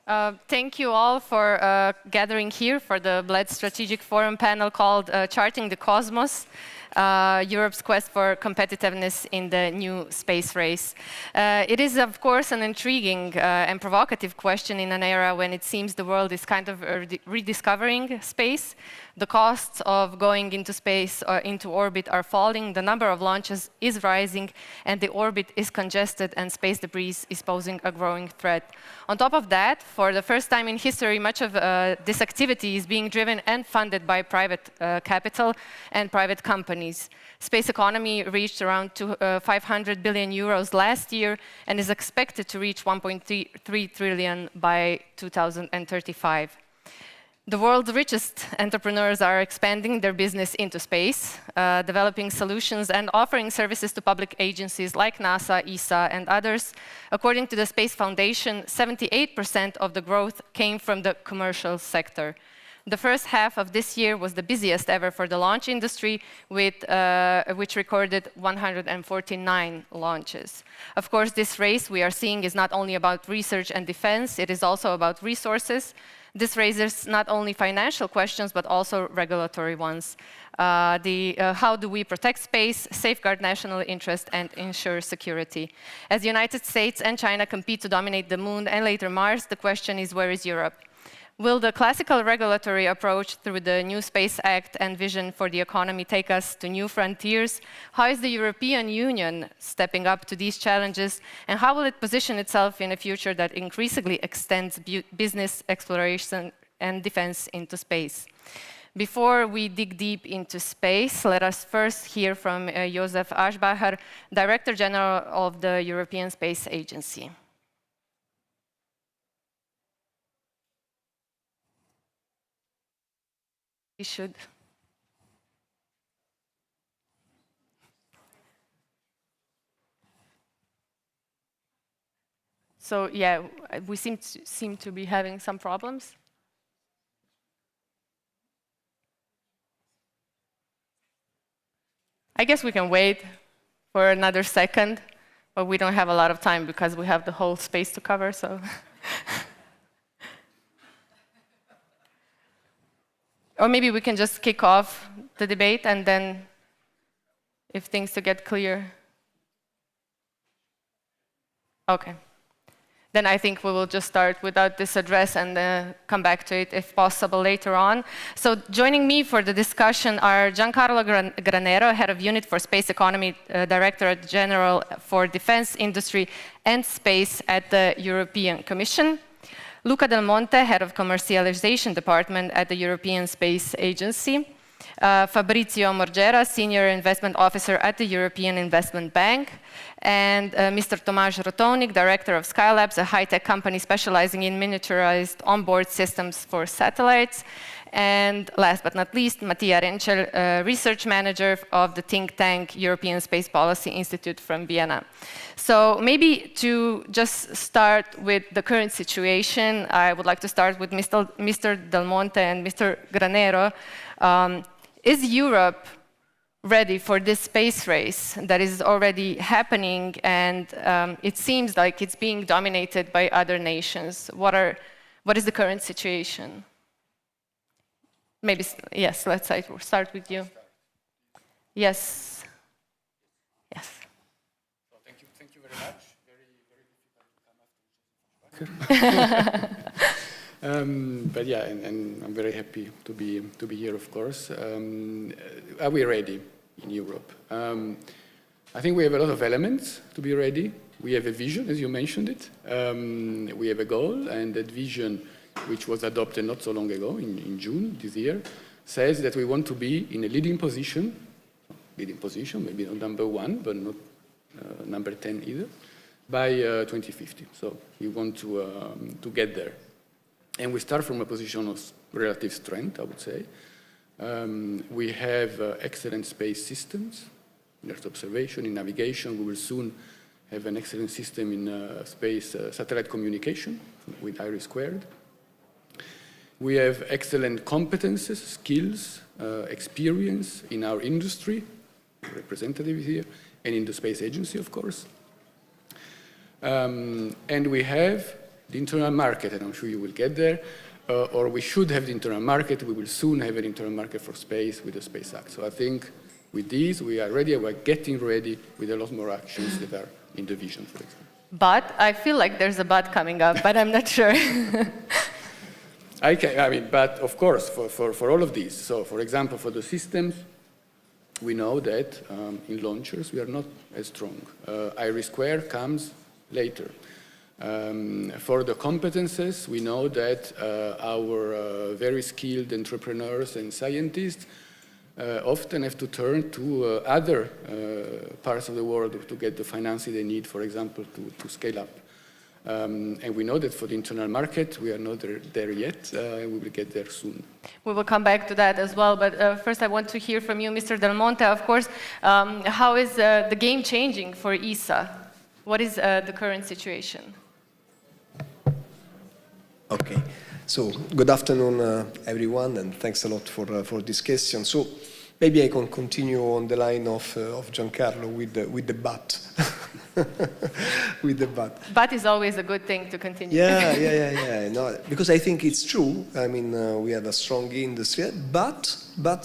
Thank you all for gathering here for the Bled Strategic Forum panel called Charting the Cosmos, Europe's Quest for Competitiveness in the New Space Race. It is, of course, an intriguing and provocative question in an era when it seems the world is kind of rediscovering space. The costs of going into space or into orbit are falling, the number of launches is rising, and the orbit is congested, and space debris is posing a growing threat. On top of that, for the first time in history, much of this activity is being driven and funded by private capital and private companies. Space economy reached around 500 billion euros last year and is expected to reach 1.3 trillion by 2035. The world's richest entrepreneurs are expanding their business into space, developing solutions and offering services to public agencies like NASA, ESA, and others. According to the Space Foundation, 78% of the growth came from the commercial sector. The first half of this year was the busiest ever for the launch industry, which recorded 149 launches. Of course, this race we are seeing is not only about research and defense, it is also about resources. This raises not only financial questions, but also regulatory ones. How do we protect space, safeguard national interest, and ensure security? As the United States and China compete to dominate the moon and later Mars, the question is, where is Europe? Will the classical regulatory approach through the New Space Act and vision for the economy take us to new frontiers? How is the European Union stepping up to these challenges? And how will it position itself in a future that increasingly extends business, exploration, and defense into space? Before we dig deep into space, let us first hear from Josef Aschbacher, Director-General of the European Space Agency. We should. So yeah, we seem to be having some problems. I guess we can wait for another second, but we don't have a lot of time because we have the whole space to cover, so. Or maybe we can just kick off the debate and then, if things to get clear. Okay. Then I think we will just start without this address and come back to it if possible later on. So joining me for the discussion are Giancarlo Granero, Head of Unit for Space Economy, Directorate-General for Defense Industry and Space at the European Commission. Luca del Monte, Head of Commercialization Department at the European Space Agency. Fabrizio Morgera, Senior Investment Officer at the European Investment Bank. And Mr. Tomaž Rotovnik, Director of Skylabs, a high-tech company specializing in miniaturized onboard systems for satellites. And last but not least, Matija Renčelj, Research Manager of the think tank European Space Policy Institute from Vienna. So maybe to just start with the current situation, I would like to start with Mr. Del Monte and Mr. Granero. Is Europe ready for this space race that is already happening, and it seems like it's being dominated by other nations? What is the current situation? Maybe, yes, let's start with you. Yes. Yes. So thank you very much. Very difficult to come after. But yeah, and I'm very happy to be here, of course. Are we ready in Europe? I think we have a lot of elements to be ready. We have a vision, as you mentioned it. We have a goal, and that vision, which was adopted not so long ago, in June this year, says that we want to be in a leading position, maybe not number 1, but not number 10 either, by 2050. So we want to get there. And we start from a position of relative strength, I would say. We have excellent space systems in Earth observation, in navigation. We will soon have an excellent system in space satellite communication with IRIS². We have excellent competences, skills, experience in our industry, representative here, and in the space agency, of course. And we have the internal market, and I'm sure you will get there, or we should have the internal market. We will soon have an internal market for space with the Space Act. So I think with these, we are ready. We're getting ready with a lot more actions that are in the vision, for example. But I feel like there's a but coming up, but I'm not sure. But of course, for all of these, so for example, for the systems, we know that in launchers, we are not as strong. IRI² comes later. For the competences, we know that our very skilled entrepreneurs and scientists often have to turn to other parts of the world to get the financing they need, for example, to scale up. And we know that for the internal market, we are not there yet, and we will get there soon. We will come back to that as well, but first I want to hear from you, Mr. Del Monte, of course. How is the game changing for ESA? What is the current situation? Okay, so good afternoon, everyone, and thanks a lot for this question. So maybe I can continue on the line of Giancarlo with the but. With the but. But is always a good thing to continue. Yeah. No, because I think it's true. I mean, we have a strong industry, but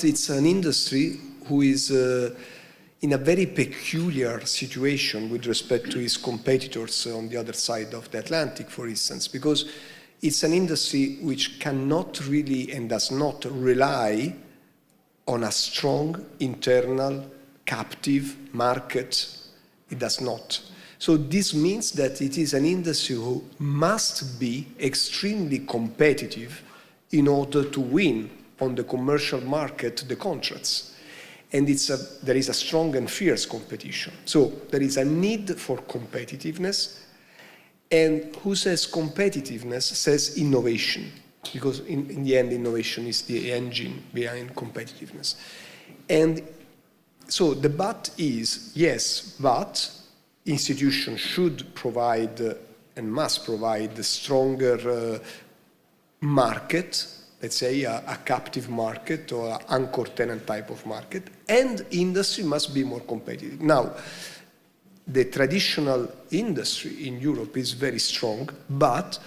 it's an industry who is in a very peculiar situation with respect to its competitors on the other side of the Atlantic, for instance, because it's an industry which cannot really and does not rely on a strong internal captive market. It does not. So this means that it is an industry who must be extremely competitive in order to win on the commercial market the contracts. And there is a strong and fierce competition. So there is a need for competitiveness. And who says competitiveness says innovation, because in the end, innovation is the engine behind competitiveness. And so the but is, yes, but institutions should provide and must provide a stronger market, let's say a captive market or an anchor tenant type of market, and industry must be more competitive. Now, the traditional industry in Europe is very strong, but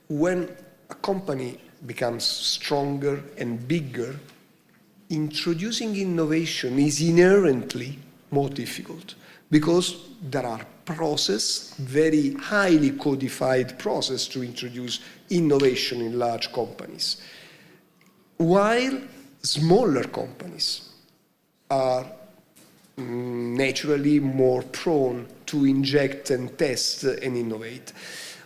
when a company becomes stronger and bigger, introducing innovation is inherently more difficult because there are very highly codified process to introduce innovation in large companies. While smaller companies are naturally more prone to inject and test and innovate.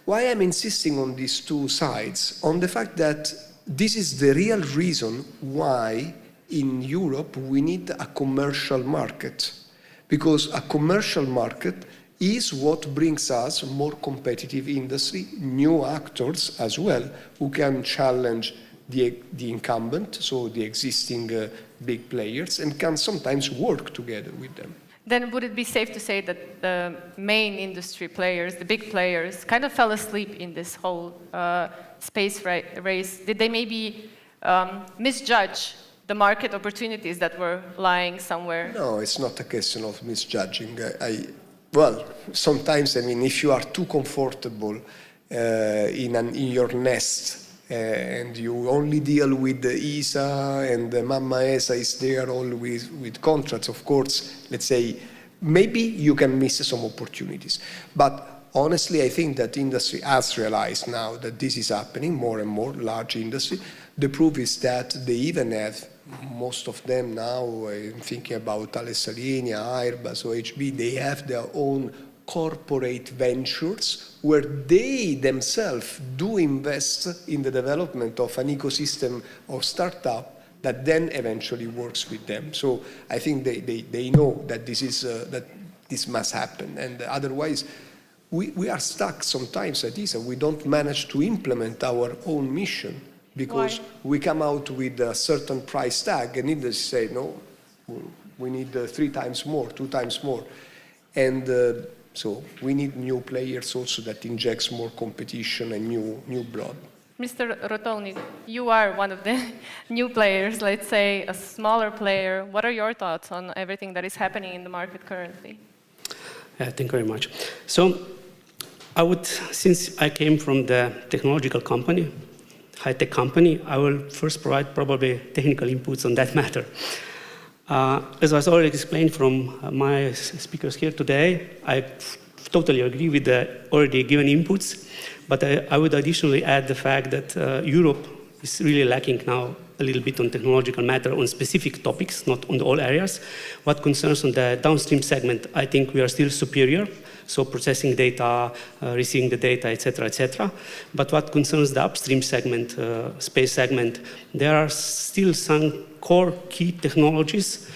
Why I'm insisting on these two sides? On the fact that this is the real reason why in Europe we need a commercial market. Because a commercial market is what brings us more competitive industry, new actors as well, who can challenge the incumbent, so the existing big players, and can sometimes work together with them. Then would it be safe to say that the main industry players, the big players, kind of fell asleep in this whole space race? Did they maybe misjudge the market opportunities that were lying somewhere? No, it's not a question of misjudging. Well, sometimes, I mean, if you are too comfortable in your nest, and you only deal with the ESA and the Mamma ESA is there always with contracts, of course, let's say, maybe you can miss some opportunities. But honestly, I think that industry has realized now that this is happening more and more, large industry. The proof is that they even have, most of them now, I'm thinking about Thales Alenia, Airbus, OHB, they have their own corporate ventures where they themselves do invest in the development of an ecosystem of startup that then eventually works with them. So I think they know that this must happen, and otherwise we are stuck sometimes at ESA. We don't manage to implement our own mission because we come out with a certain price tag and industry say no, we need 3 times more, 2 times more, and so we need new players also that injects more competition and new blood. Mr. Rotovnik, you are one of the new players, let's say a smaller player. What are your thoughts on everything that is happening in the market currently? Thank you very much. So Since I came from the technological company, high-tech company, I will first provide probably technical inputs on that matter. As was already explained from my speakers here today, I totally agree with the already given inputs, but I would additionally add the fact that Europe is really lacking now a little bit on technological matter on specific topics, not on all areas. What concerns on the downstream segment, I think we are still superior. So processing data, receiving the data, etc., etc. But what concerns the upstream segment, space segment, there are still some core key technologies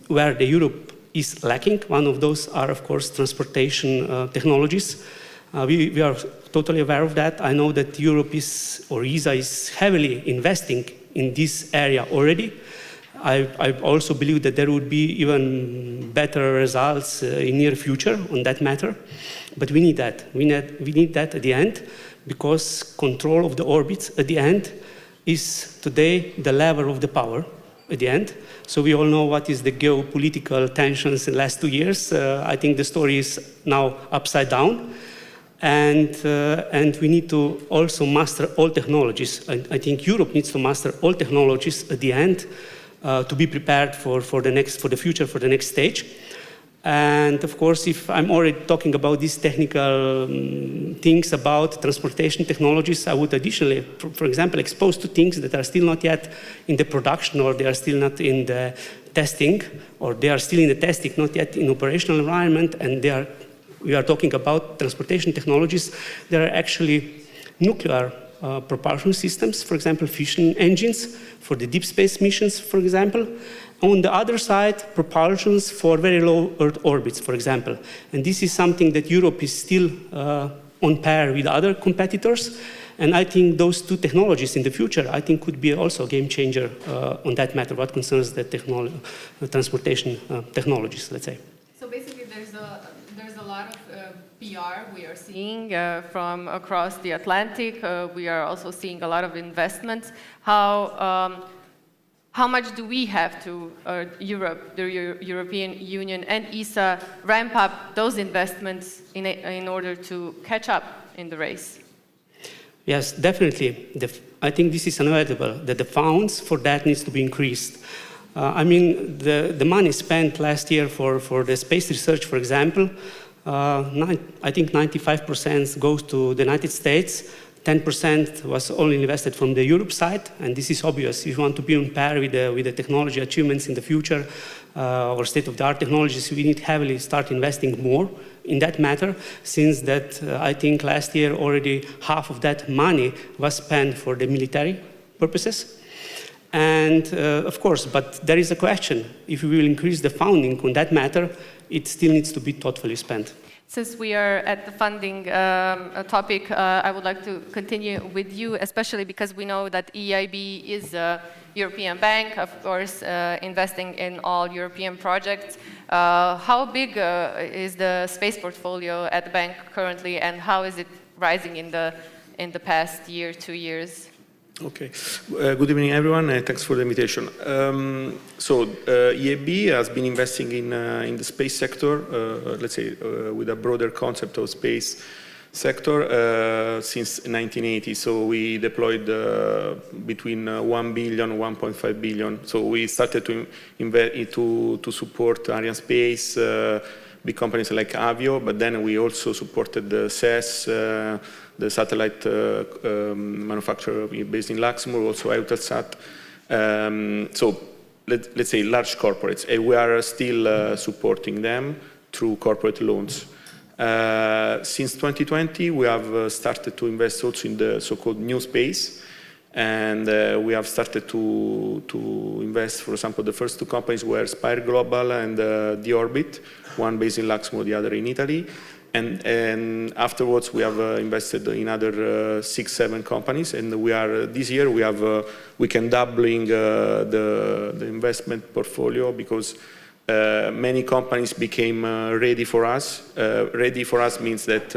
where the Europe is lacking. One of those are, of course, transportation technologies. We are totally aware of that. I know that Europe is, or ESA is heavily investing in this area already. I also believe that there would be even better results in near future on that matter. But we need that. We need that at the end, because control of the orbits at the end is today the lever of the power at the end. So we all know what is the geopolitical tensions in the last 2 years. I think the story is now upside down. And we need to also master all technologies. I think Europe needs to master all technologies at the end to be prepared for the future, for the next stage. And of course, if I'm already talking about these technical things about transportation technologies, I would additionally, for example, expose to things that are still not yet in the production, or they are still not in the testing, or they are still in the testing, not yet in operational environment, and we are talking about transportation technologies. There are actually nuclear propulsion systems, for example, fission engines for the deep space missions, for example. On the other side, propulsions for very low Earth orbits, for example. And this is something that Europe is still on par with other competitors. And I think those two technologies in the future, I think, could be also a game changer on that matter, what concerns the transportation technologies, let's say. So basically, there's a lot of PR we are seeing from across the Atlantic. We are also seeing a lot of investments. How much do we have to, Europe, the European Union and ESA, ramp up those investments in order to catch up in the race? Yes, definitely. I think this is inevitable, that the funds for that needs to be increased. I mean, the money spent last year for the space research, for example, I think 95% goes to the United States. 10% was only invested from the Europe side, and this is obvious. If you want to be on par with the technology achievements in the future or state-of-the-art technologies, we need heavily start investing more in that matter, since that I think last year already half of that money was spent for the military purposes. And of course, but there is a question. If we will increase the funding on that matter, it still needs to be thoughtfully spent. Since we are at the funding topic, I would like to continue with you, especially because we know that EIB is a European bank, of course, investing in all European projects. How big is the space portfolio at the bank currently, and how is it rising in the past year, 2 years? Okay. Good evening, everyone, and thanks for the invitation. EIB has been investing in the space sector, let's say, with a broader concept of space sector since 1980. So we deployed between 1 billion and 1.5 billion. So we started to invest to support Arianespace, big companies like Avio, but then we also supported the CES, the satellite manufacturer based in Luxembourg, also Eutelsat. So let's say large corporates, and we are still supporting them through corporate loans. Since 2020, we have started to invest also in the so-called new space, and we have started to invest. For example, the first two companies were Spire Global and The Orbit, one based in Luxembourg, the other in Italy. And afterwards, we have invested in other 6-7 companies, and this year we can doubling the investment portfolio, because many companies became ready for us. Ready for us means that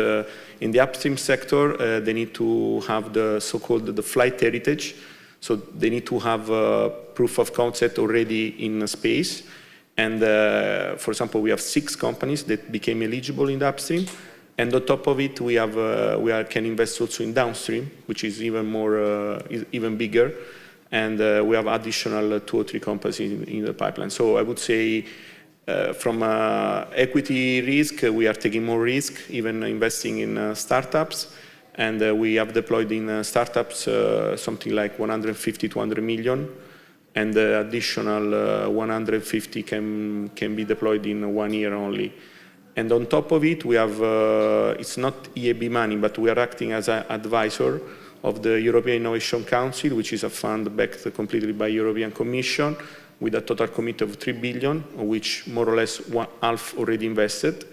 in the upstream sector, they need to have the so-called flight heritage. So they need to have proof of concept already in space. And for example, we have 6 companies that became eligible in the upstream. And on top of it, we can invest also in downstream, which is even more, even bigger. And we have additional 2 or 3 companies in the pipeline. So I would say from equity risk, we are taking more risk, even investing in startups. And we have deployed in startups something like 150 to 100 million. And the additional 150 can be deployed in 1 year only. And on top of it, we have, it's not EIB money, but we are acting as an advisor of the European Innovation Council, which is a fund backed completely by European Commission, with a total commitment of 3 billion, of which more or less half already invested.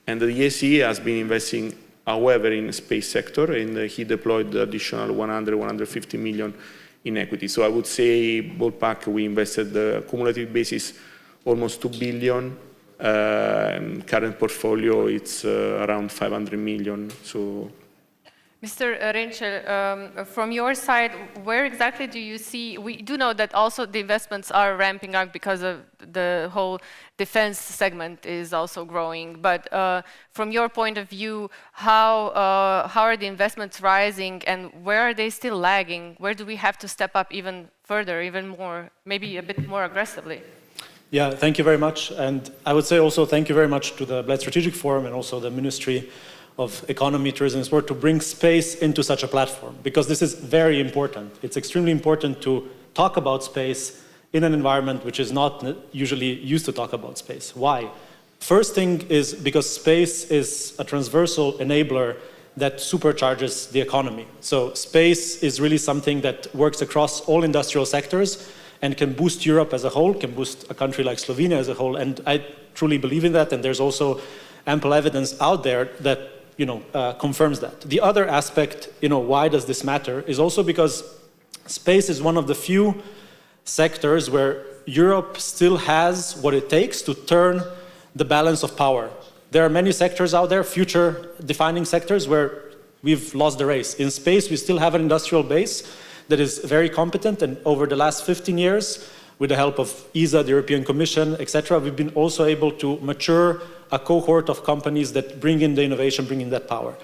And the ESE has been investing, however, in the space sector, and he deployed the additional 150 million in equity. So I would say, ballpark, we invested the cumulative basis almost 2 billion. Current portfolio, it's around 500 million. So, Mr. Renčelj, from your side, where exactly do you see, we do know that also the investments are ramping up because of the whole defense segment is also growing, but from your point of view, how are the investments rising and where are they still lagging? Where do we have to step up even further, even more, maybe a bit more aggressively? Yeah, thank you very much. And I would say also thank you very much to the Bled Strategic Forum and also the Ministry of Economy, Tourism and Sport to bring space into such a platform, because this is very important. It's extremely important to talk about space in an environment which is not usually used to talk about space. Why? First thing is because space is a transversal enabler that supercharges the economy. So space is really something that works across all industrial sectors and can boost Europe as a whole, can boost a country like Slovenia as a whole, and I truly believe in that, and there's also ample evidence out there that confirms that. The other aspect, why does this matter, is also because space is one of the few sectors where Europe still has what it takes to turn the balance of power. There are many sectors out there, future-defining sectors, where we've lost the race. In space, we still have an industrial base that is very competent, and over the last 15 years, with the help of ESA, the European Commission, etc., we've been also able to mature a cohort of companies that bring in the innovation, bring in that power.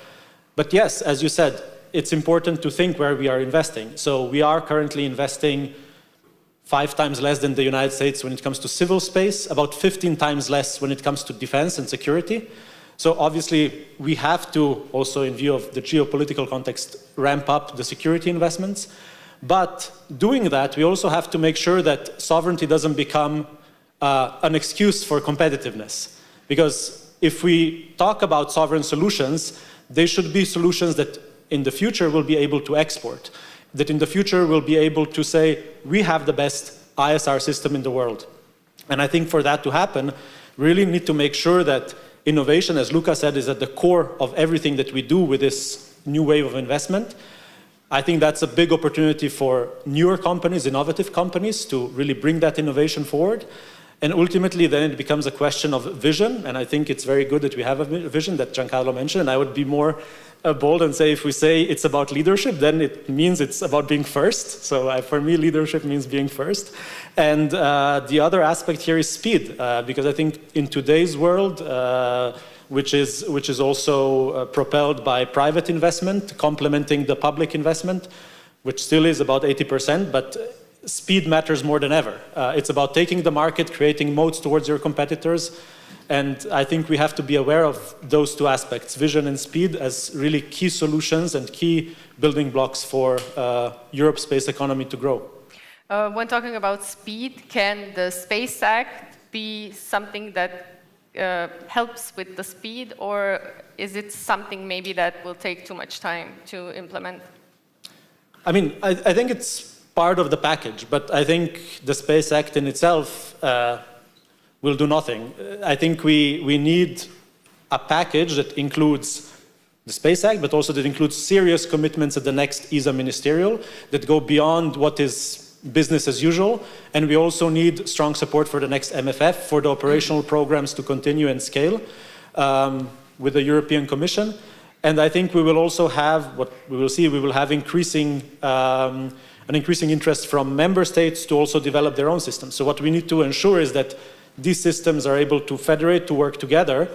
But yes, as you said, it's important to think where we are investing. So we are currently investing 5 times less than the United States when it comes to civil space, about 15 times less when it comes to defense and security. So obviously, we have to, also in view of the geopolitical context, ramp up the security investments. But doing that, we also have to make sure that sovereignty doesn't become an excuse for competitiveness. Because if we talk about sovereign solutions, they should be solutions that in the future will be able to export. That in the future will be able to say, we have the best ISR system in the world. And I think for that to happen, we really need to make sure that innovation, as Luca said, is at the core of everything that we do with this new wave of investment. I think that's a big opportunity for newer companies, innovative companies, to really bring that innovation forward. And ultimately, then it becomes a question of vision. And I think it's very good that we have a vision that Giancarlo mentioned. And I would be more bold and say, if we say it's about leadership, then it means it's about being first. So for me, leadership means being first. And the other aspect here is speed, because I think in today's world, which is also propelled by private investment, complementing the public investment, which still is about 80%, but speed matters more than ever. It's about taking the market, creating moats towards your competitors, and I think we have to be aware of those 2 aspects, vision and speed, as really key solutions and key building blocks for Europe's space economy to grow. When talking about speed, can the Space Act be something that helps with the speed, or is it something maybe that will take too much time to implement? I mean, I think it's part of the package, but I think the Space Act in itself will do nothing. I think we need a package that includes the Space Act, but also that includes serious commitments at the next ESA ministerial that go beyond what is business as usual, and we also need strong support for the next MFF, for the operational programs to continue and scale with the European Commission. And I think we will also have, what we will see, we will have an increasing interest from member states to also develop their own systems. So what we need to ensure is that these systems are able to federate, to work together,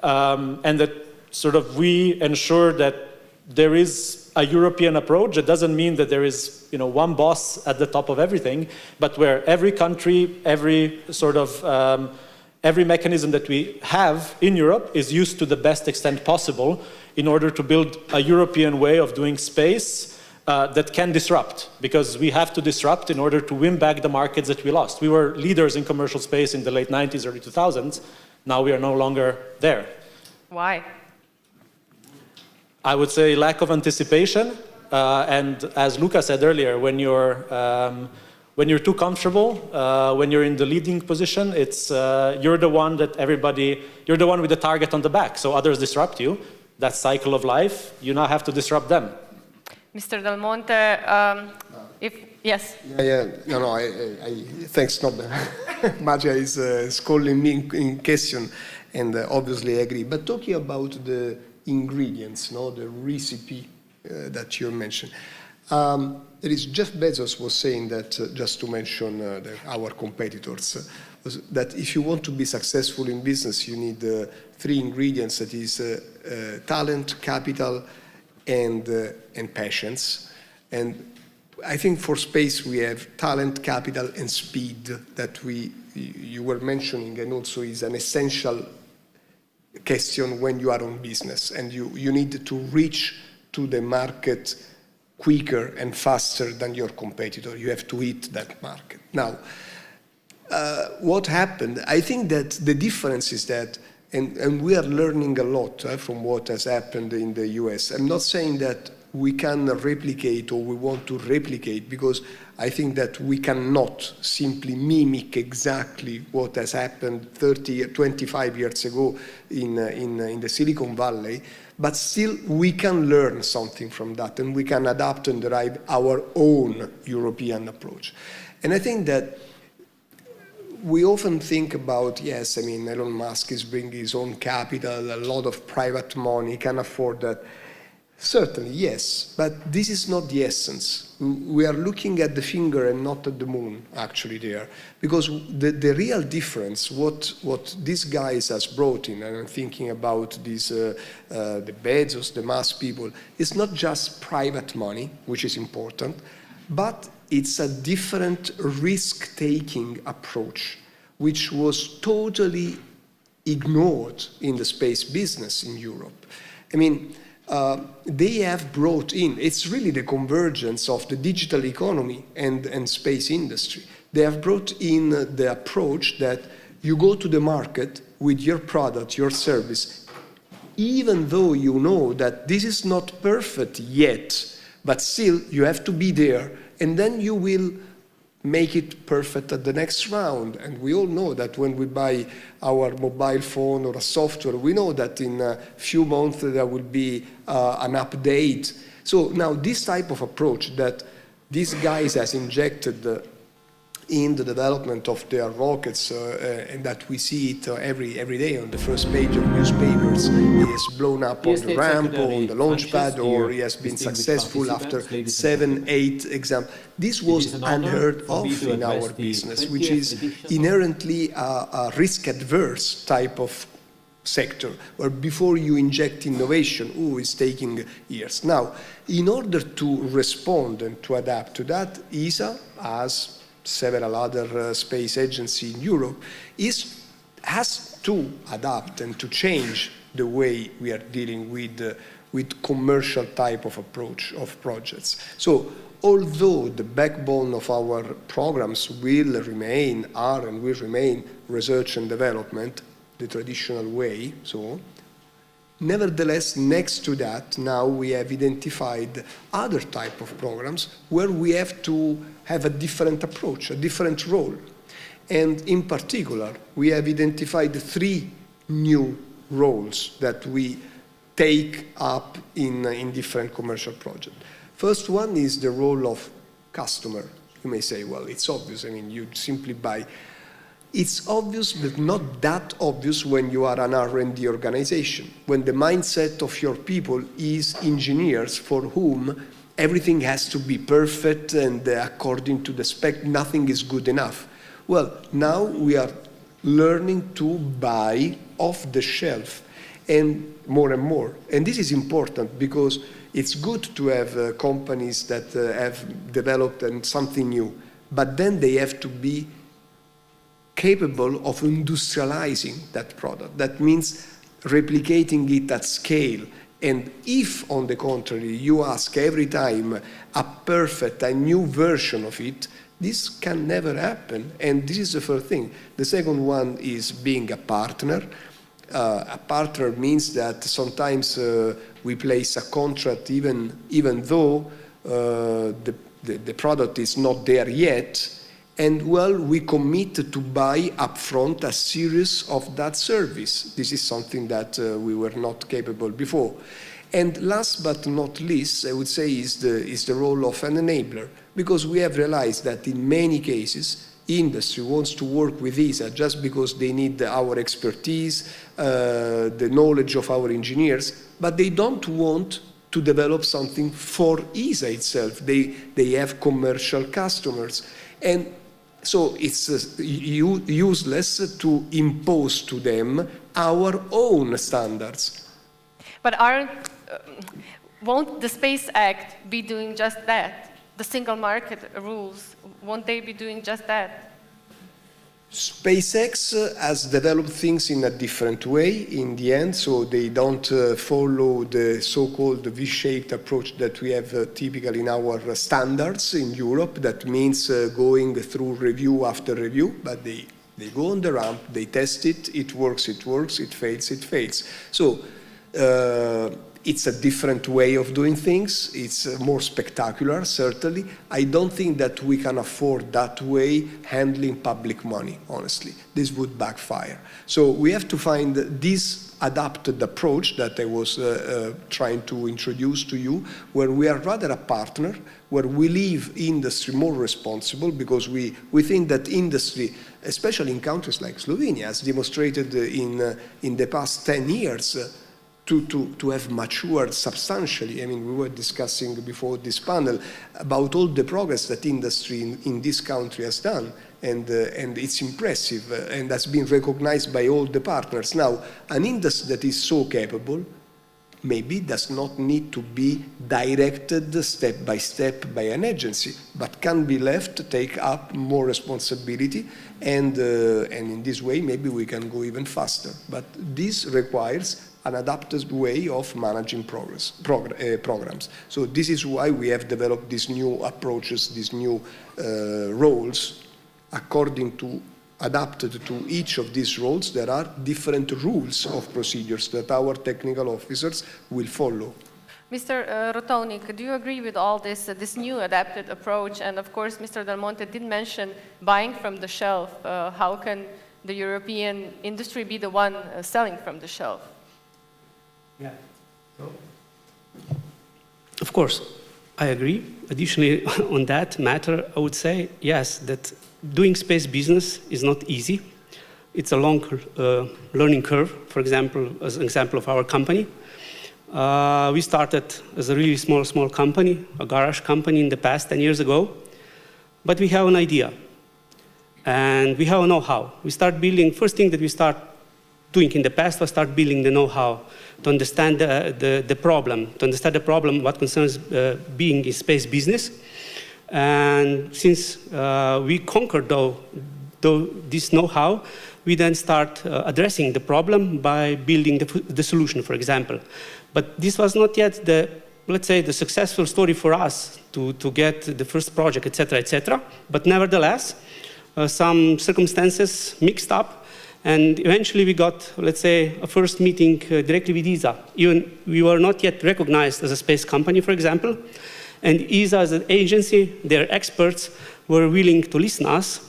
and that sort of we ensure that there is a European approach. It doesn't mean that there is, you know, one boss at the top of everything, but where every country, every sort of every mechanism that we have in Europe is used to the best extent possible in order to build a European way of doing space that can disrupt, because we have to disrupt in order to win back the markets that we lost. We were leaders in commercial space in the late 90s, early 2000s. Now we are no longer there. Why? I would say lack of anticipation. And as Luca said earlier, when you're too comfortable, when you're in the leading position, it's you're the one that you're the one with the target on the back. So others disrupt you. That cycle of life, you now have to disrupt them. Mr. Del Monte, yes. No, thanks. Not Matija is calling me in question, and obviously I agree. But talking about the ingredients, no, the recipe that you mentioned. There is Jeff Bezos was saying that, just to mention our competitors, that if you want to be successful in business, you need 3 ingredients, that is talent, capital, and patience. And I think for space we have talent, capital, and speed that you were mentioning, and also is an essential question when you are on business, and you need to reach to the market quicker and faster than your competitor. You have to hit that market. Now, what happened, I think that the difference is that, and we are learning a lot from what has happened in the US. I'm not saying that we can replicate or we want to replicate, because I think that we cannot simply mimic exactly what has happened 25 years ago in the Silicon Valley, but still we can learn something from that, and we can adapt and derive our own European approach. And I think that we often think about, yes, I mean, Elon Musk is bringing his own capital, a lot of private money, can afford that. Certainly, yes, but this is not the essence. We are looking at the finger and not at the moon, actually, there. Because the real difference, what these guys has brought in, and I'm thinking about these, the Bezos, the Musk people, is not just private money, which is important, but it's a different risk-taking approach, which was totally ignored in the space business in Europe. I mean, they have brought in, it's really the convergence of the digital economy and space industry. They have brought in the approach that you go to the market with your product, your service, even though you know that this is not perfect yet, but still you have to be there, and then you will make it perfect at the next round. And we all know that when we buy our mobile phone or a software, we know that in a few months there will be an update. So now this type of approach that these guys has injected in the development of their rockets, and that we see it every day on the first page of newspapers, he has blown up on the ramp or on the launch pad, or he has been successful after 7, 8 exams. This was unheard of in our business, which is inherently a risk-adverse type of sector, where before you inject innovation, it's taking years. Now, in order to respond and to adapt to that, ESA, as several other space agencies in Europe, has to adapt and to change the way we are dealing with commercial type of approach of projects. So although the backbone of our programs will remain research and development, the traditional way, so nevertheless, next to that, now we have identified other type of programs where we have to have a different approach, a different role. And in particular, we have identified 3 new roles that we take up in different commercial projects. First one is the role of customer. You may say, well, it's obvious. I mean, you simply buy. It's obvious, but not that obvious when you are an R&D organization, when the mindset of your people is engineers for whom everything has to be perfect and according to the spec, nothing is good enough. Well, now we are learning to buy off the shelf and more and more. And this is important because it's good to have companies that have developed something new, but then they have to be capable of industrializing that product. That means replicating it at scale. And if, on the contrary, you ask every time a new version of it, this can never happen. And this is the first thing. The second one is being a partner. A partner means that sometimes we place a contract even though the product is not there yet, and well, we commit to buy upfront a series of that service. This is something that we were not capable before. And last but not least, I would say, is the role of an enabler, because we have realized that in many cases, industry wants to work with ESA just because they need our expertise, the knowledge of our engineers, but they don't want to develop something for ESA itself. They have commercial customers. And so it's useless to impose to them our own standards. But won't the Space Act be doing just that? The single market rules, won't they be doing just that? SpaceX has developed things in a different way in the end, so they don't follow the so-called V-shaped approach that we have typically in our standards in Europe. That means going through review after review, but they go on the ramp, they test it, it works, it fails. So it's a different way of doing things. It's more spectacular, certainly. I don't think that we can afford that way handling public money, honestly. This would backfire. So we have to find this adapted approach that I was trying to introduce to you, where we are rather a partner, where we leave industry more responsible, because we think that industry, especially in countries like Slovenia, has demonstrated in the past 10 years to have matured substantially. I mean, we were discussing before this panel about all the progress that industry in this country has done, and it's impressive and has been recognized by all the partners. Now, an industry that is so capable maybe does not need to be directed step by step by an agency, but can be left to take up more responsibility, and in this way maybe we can go even faster. But this requires an adapted way of managing programs. So this is why we have developed these new approaches, these new roles, adapted to each of these roles. There are different rules of procedures that our technical officers will follow. Mr. Rotovnik, do you agree with all this, this new adapted approach? And of course, Mr. Del Monte did mention buying from the shelf. How can the European industry be the one selling from the shelf? Yeah. So, of course, I agree. Additionally, on that matter, I would say, yes, that doing space business is not easy. It's a long learning curve, for example, as an example of our company. We started as a really small company, a garage company in the past 10 years ago, but we have an idea and we have a know-how. We start building, first thing that we start doing in the past was start building the know-how to understand the problem, what concerns being in space business. And since we conquered this know-how, we then start addressing the problem by building the solution, for example. But this was not yet let's say, the successful story for us to get the first project, etc., etc. But nevertheless, some circumstances mixed up, and eventually we got, let's say, a first meeting directly with ESA. Even we were not yet recognized as a space company, for example, and ESA as an agency, their experts were willing to listen to us,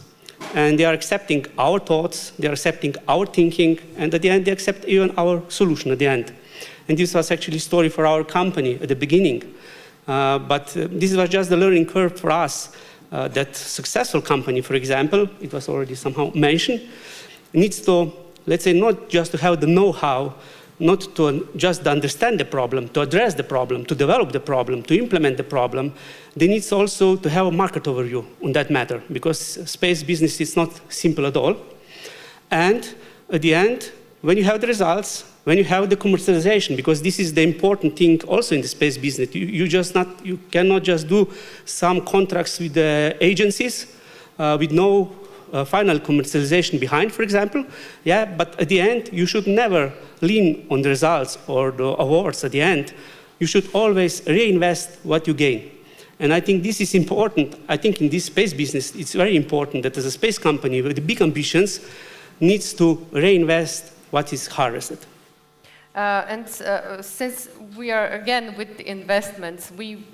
and they are accepting our thoughts, they are accepting our thinking, and at the end they accept even our solution at the end. And this was actually a story for our company at the beginning. But this was just the learning curve for us. That successful company, for example, it was already somehow mentioned, needs to, let's say, not just to have the know-how, not to just understand the problem, to address the problem, to develop the problem, to implement the problem. They need also to have a market overview on that matter, because space business is not simple at all. And at the end, when you have the results, when you have the commercialization, because this is the important thing also in the space business. You cannot just do some contracts with the agencies with no final commercialization behind, for example. Yeah, but at the end, you should never lean on the results or the awards at the end. You should always reinvest what you gain. And I think this is important. I think in this space business, it's very important that as a space company with big ambitions needs to reinvest what is harvested. Since we are again with the investments, we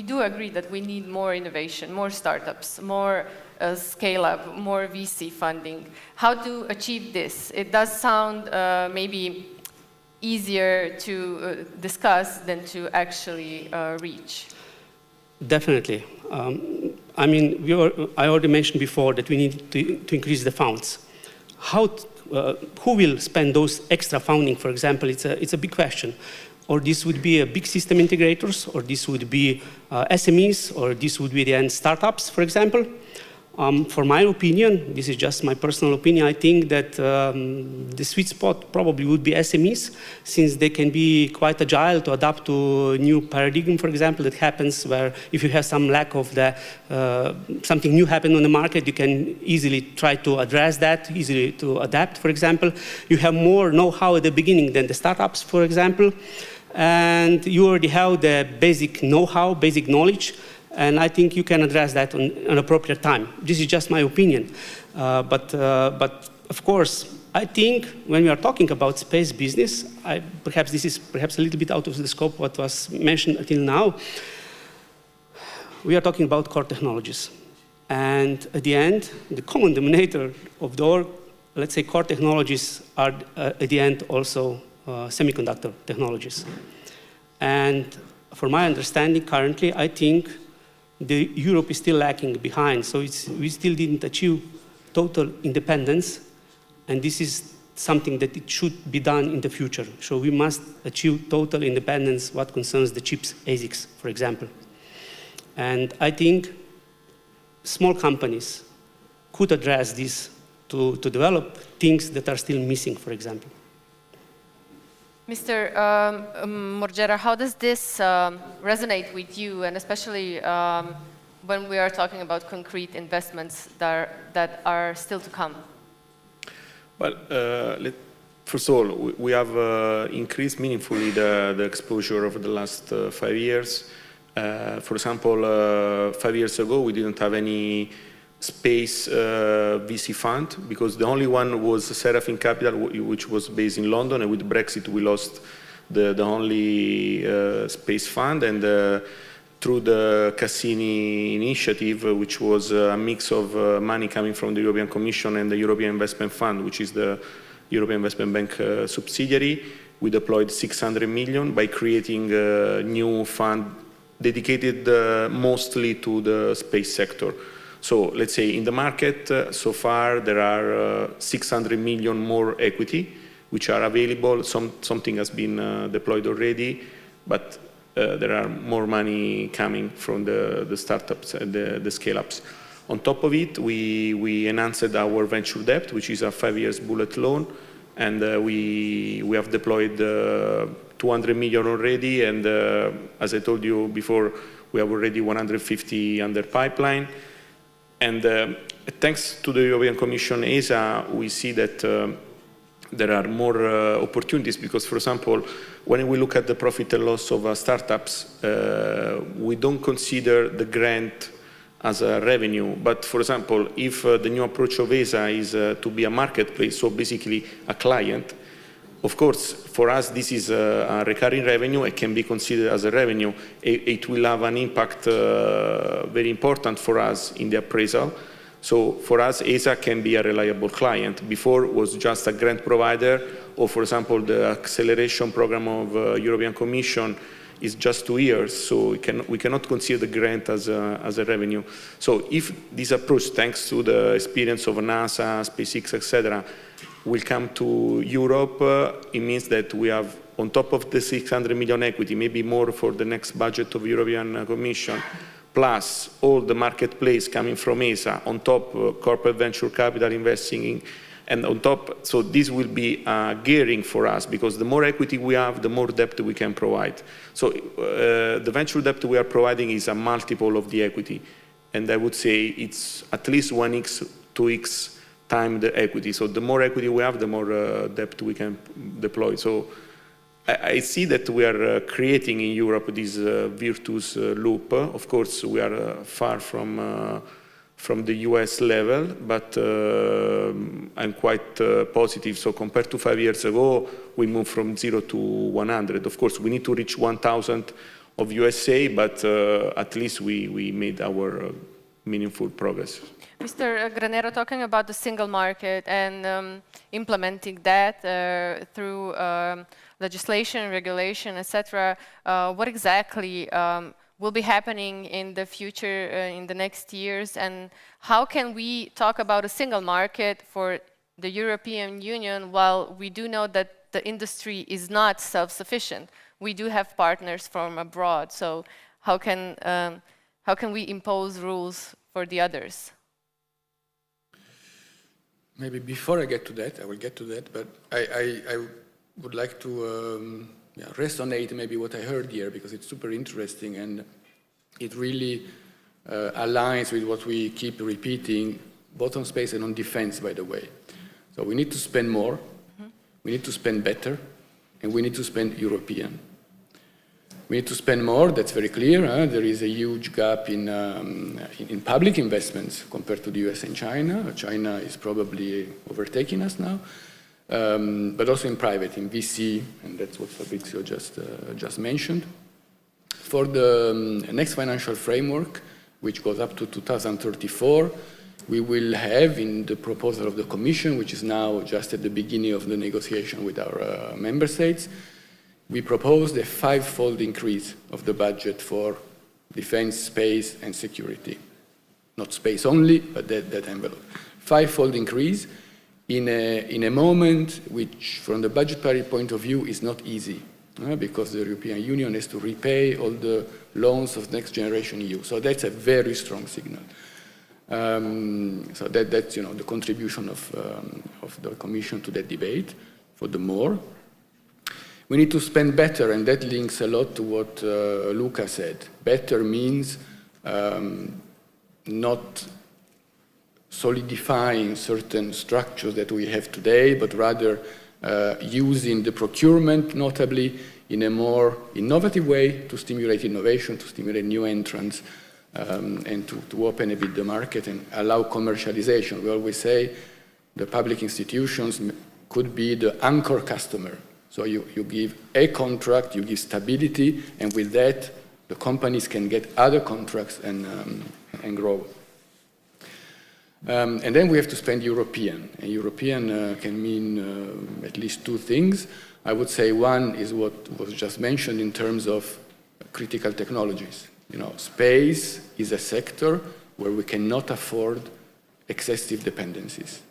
do agree that we need more innovation, more startups, more scale-up, more VC funding. How to achieve this? It does sound maybe easier to discuss than to actually reach. Definitely. I mean, I already mentioned before that we need to increase the funds. Who will spend those extra funding, for example? It's a big question. Or this would be a big system integrators, or this would be SMEs, or this would be the end startups, for example. For my opinion, this is just my personal opinion, I think that the sweet spot probably would be SMEs, since they can be quite agile to adapt to a new paradigm, for example, that happens where if you have some lack of something new happen on the market, you can easily try to address that, easily to adapt, for example. You have more know-how at the beginning than the startups, for example, and you already have the basic know-how, basic knowledge. And I think you can address that on an appropriate time. This is just my opinion. But of course, I think when we are talking about space business, perhaps this is perhaps a little bit out of the scope of what was mentioned until now. We are talking about core technologies. And at the end, the common denominator of the, let's say, core technologies are at the end also semiconductor technologies. And for my understanding currently, I think Europe is still lacking behind, so we still didn't achieve total independence, and this is something that it should be done in the future. So we must achieve total independence what concerns the chips, ASICs, for example. And I think small companies could address this to develop things that are still missing, for example. Mr. Morgera, how does this resonate with you, and especially when we are talking about concrete investments that are still to come? Well, first of all, we have increased meaningfully the exposure over the last 5 years. For example, 5 years ago, we didn't have any space VC fund, because the only one was Seraphim Capital, which was based in London, and with Brexit we lost the only space fund, and through the Cassini initiative, which was a mix of money coming from the European Commission and the European Investment Fund, which is the European Investment Bank subsidiary, we deployed 600 million by creating a new fund dedicated mostly to the space sector. So let's say in the market, so far there are 600 million more equity, which are available. Something has been deployed already, but there are more money coming from the startups and the scale-ups. On top of it, we enhanced our venture debt, which is a 5 years bullet loan, and we have deployed 200 million already, and as I told you before, we have already 150 under pipeline. And thanks to the European Commission ESA, we see that there are more opportunities, because, for example, when we look at the profit and loss of startups, we don't consider the grant as a revenue. But, for example, if the new approach of ESA is to be a marketplace, so basically a client, of course, for us, this is a recurring revenue. It can be considered as a revenue. It will have an impact very important for us in the appraisal. So for us, ESA can be a reliable client. Before, it was just a grant provider, or, for example, the acceleration program of European Commission is just 2 years, so we cannot consider the grant as a revenue. So if this approach, thanks to the experience of NASA, SpaceX, etc., will come to Europe, it means that we have, on top of the 600 million equity, maybe more for the next budget of European Commission, plus all the marketplace coming from ESA, on top corporate venture capital investing And on top, so this will be gearing for us, because the more equity we have, the more debt we can provide. So the venture debt we are providing is a multiple of the equity. And I would say it's at least 1x, 2x time the equity. So the more equity we have, the more debt we can deploy. So I see that we are creating in Europe this virtuous loop. Of course, we are far from the US level, but I'm quite positive. So compared to 5 years ago, we moved from 0 to 100. Of course, we need to reach 1,000 of USA, but at least we made our meaningful progress. Mr. Granero, talking about the single market and implementing that through legislation, regulation, etc., what exactly will be happening in the future, in the next years, and how can we talk about a single market for the European Union while we do know that the industry is not self-sufficient? We do have partners from abroad, so how can we impose rules for the others? Maybe before I get to that, I will get to that, but I would like to resonate maybe what I heard here, because it's super interesting and it really aligns with what we keep repeating, both on space and on defense, by the way. So we need to spend more, we need to spend better, and we need to spend European. We need to spend more, that's very clear. There is a huge gap in public investments compared to the US and China. China is probably overtaking us now. But also in private, in VC, and that's what Fabrizio just mentioned. For the next financial framework, which goes up to 2034, we will have in the proposal of the Commission, which is now just at the beginning of the negotiation with our member states, we proposed a 5-fold increase of the budget for defense, space, and security. Not space only, but that envelope. 5-fold increase. In a moment which, from the budgetary point of view, is not easy, because the European Union has to repay all the loans of next generation EU. So that's a very strong signal. So that's the contribution of the Commission to that debate. For the more, we need to spend better, and that links a lot to what Luca said. Better means not solidifying certain structures that we have today, but rather using the procurement, notably, in a more innovative way to stimulate innovation, to stimulate new entrants, and to open a bit the market and allow commercialization. We always say the public institutions could be the anchor customer. So you give a contract, you give stability, and with that, the companies can get other contracts and grow. And then we have to spend European. And European can mean at least two things. I would say one is what was just mentioned in terms of critical technologies. Space is a sector where we cannot afford excessive dependencies.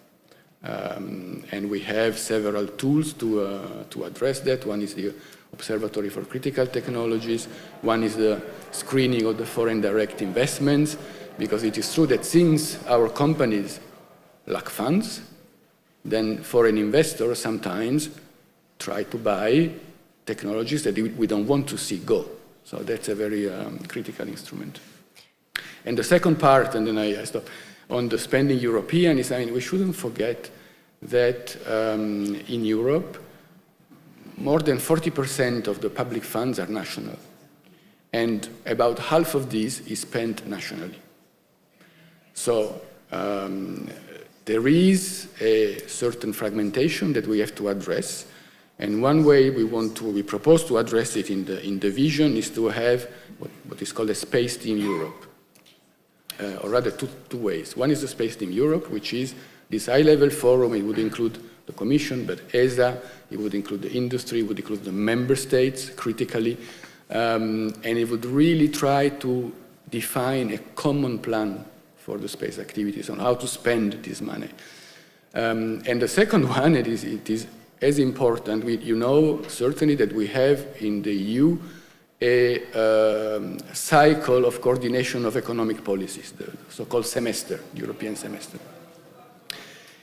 And we have several tools to address that. One is the Observatory for Critical Technologies. One is the screening of the foreign direct investments, because it is true that since our companies lack funds, then foreign investors sometimes try to buy technologies that we don't want to see go. So that's a very critical instrument. And the second part, and then I stop, on the spending European is, we shouldn't forget that in Europe, more than 40% of the public funds are national. And about half of these is spent nationally. So there is a certain fragmentation that we have to address. And one way we propose to address it in the vision is to have what is called a Space Team Europe. Or rather two ways. One is the Space Team Europe, which is this high-level forum. It would include the Commission, but ESA, it would include the industry, it would include the member states critically, and it would really try to define a common plan for the space activities on how to spend this money. And the second one, it is as important. Certainly that we have in the EU a cycle of coordination of economic policies, the so-called semester, European semester.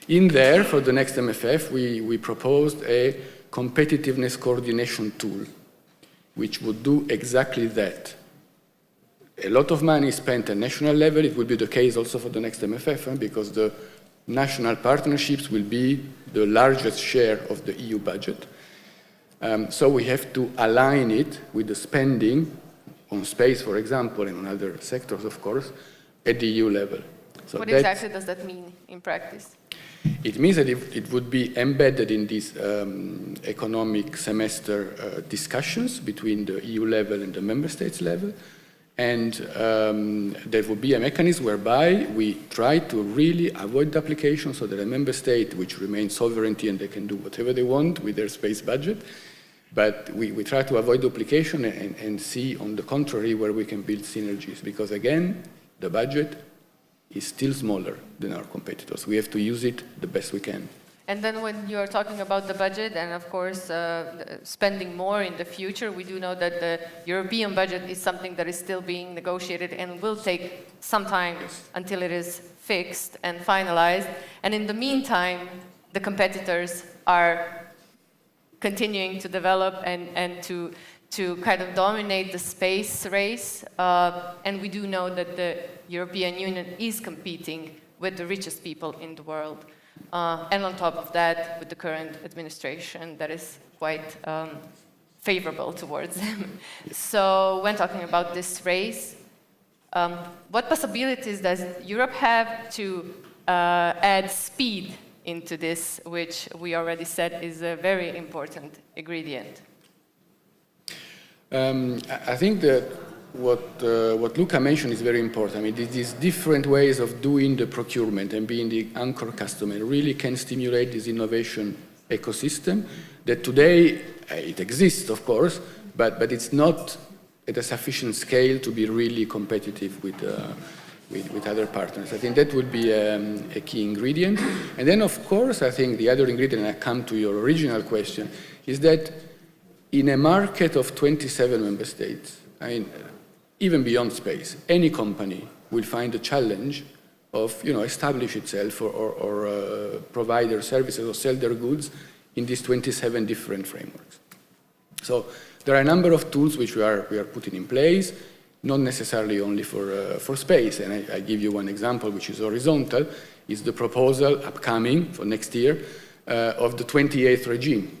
In there, for the next MFF, we proposed a competitiveness coordination tool, which would do exactly that. A lot of money spent at national level. It will be the case also for the next MFF, because the national partnerships will be the largest share of the EU budget. So we have to align it with the spending on space, for example, and on other sectors, of course, at the EU level. So what exactly does that mean in practice? It means that it would be embedded in these economic semester discussions between the EU level and the member states level. And there would be a mechanism whereby we try to really avoid the application so that a member state, which remains sovereignty and they can do whatever they want with their space budget, but we try to avoid duplication and see, on the contrary, where we can build synergies. Because again, the budget is still smaller than our competitors. We have to use it the best we can. And then when you're talking about the budget and, of course, spending more in the future, we do know that the European budget is something that is still being negotiated and will take some time until it is fixed and finalized. And in the meantime, the competitors are continuing to develop and to kind of dominate the space race. And we do know that the European Union is competing with the richest people in the world. And on top of that, with the current administration that is quite favorable towards them. So when talking about this race, what possibilities does Europe have to add speed into this, which we already said is a very important ingredient? I think that what Luca mentioned is very important. I mean, these different ways of doing the procurement and being the anchor customer really can stimulate this innovation ecosystem that today, it exists, of course, but it's not at a sufficient scale to be really competitive with other partners. I think that would be a key ingredient. And then, of course, I think the other ingredient, and I come to your original question, is that in a market of 27 member states, I mean, even beyond space, any company will find a challenge of, establish itself or provide their services or sell their goods in these 27 different frameworks. So there are a number of tools which we are putting in place, not necessarily only for space. And I give you one example, which is horizontal, is the proposal upcoming for next year of the 28th regime,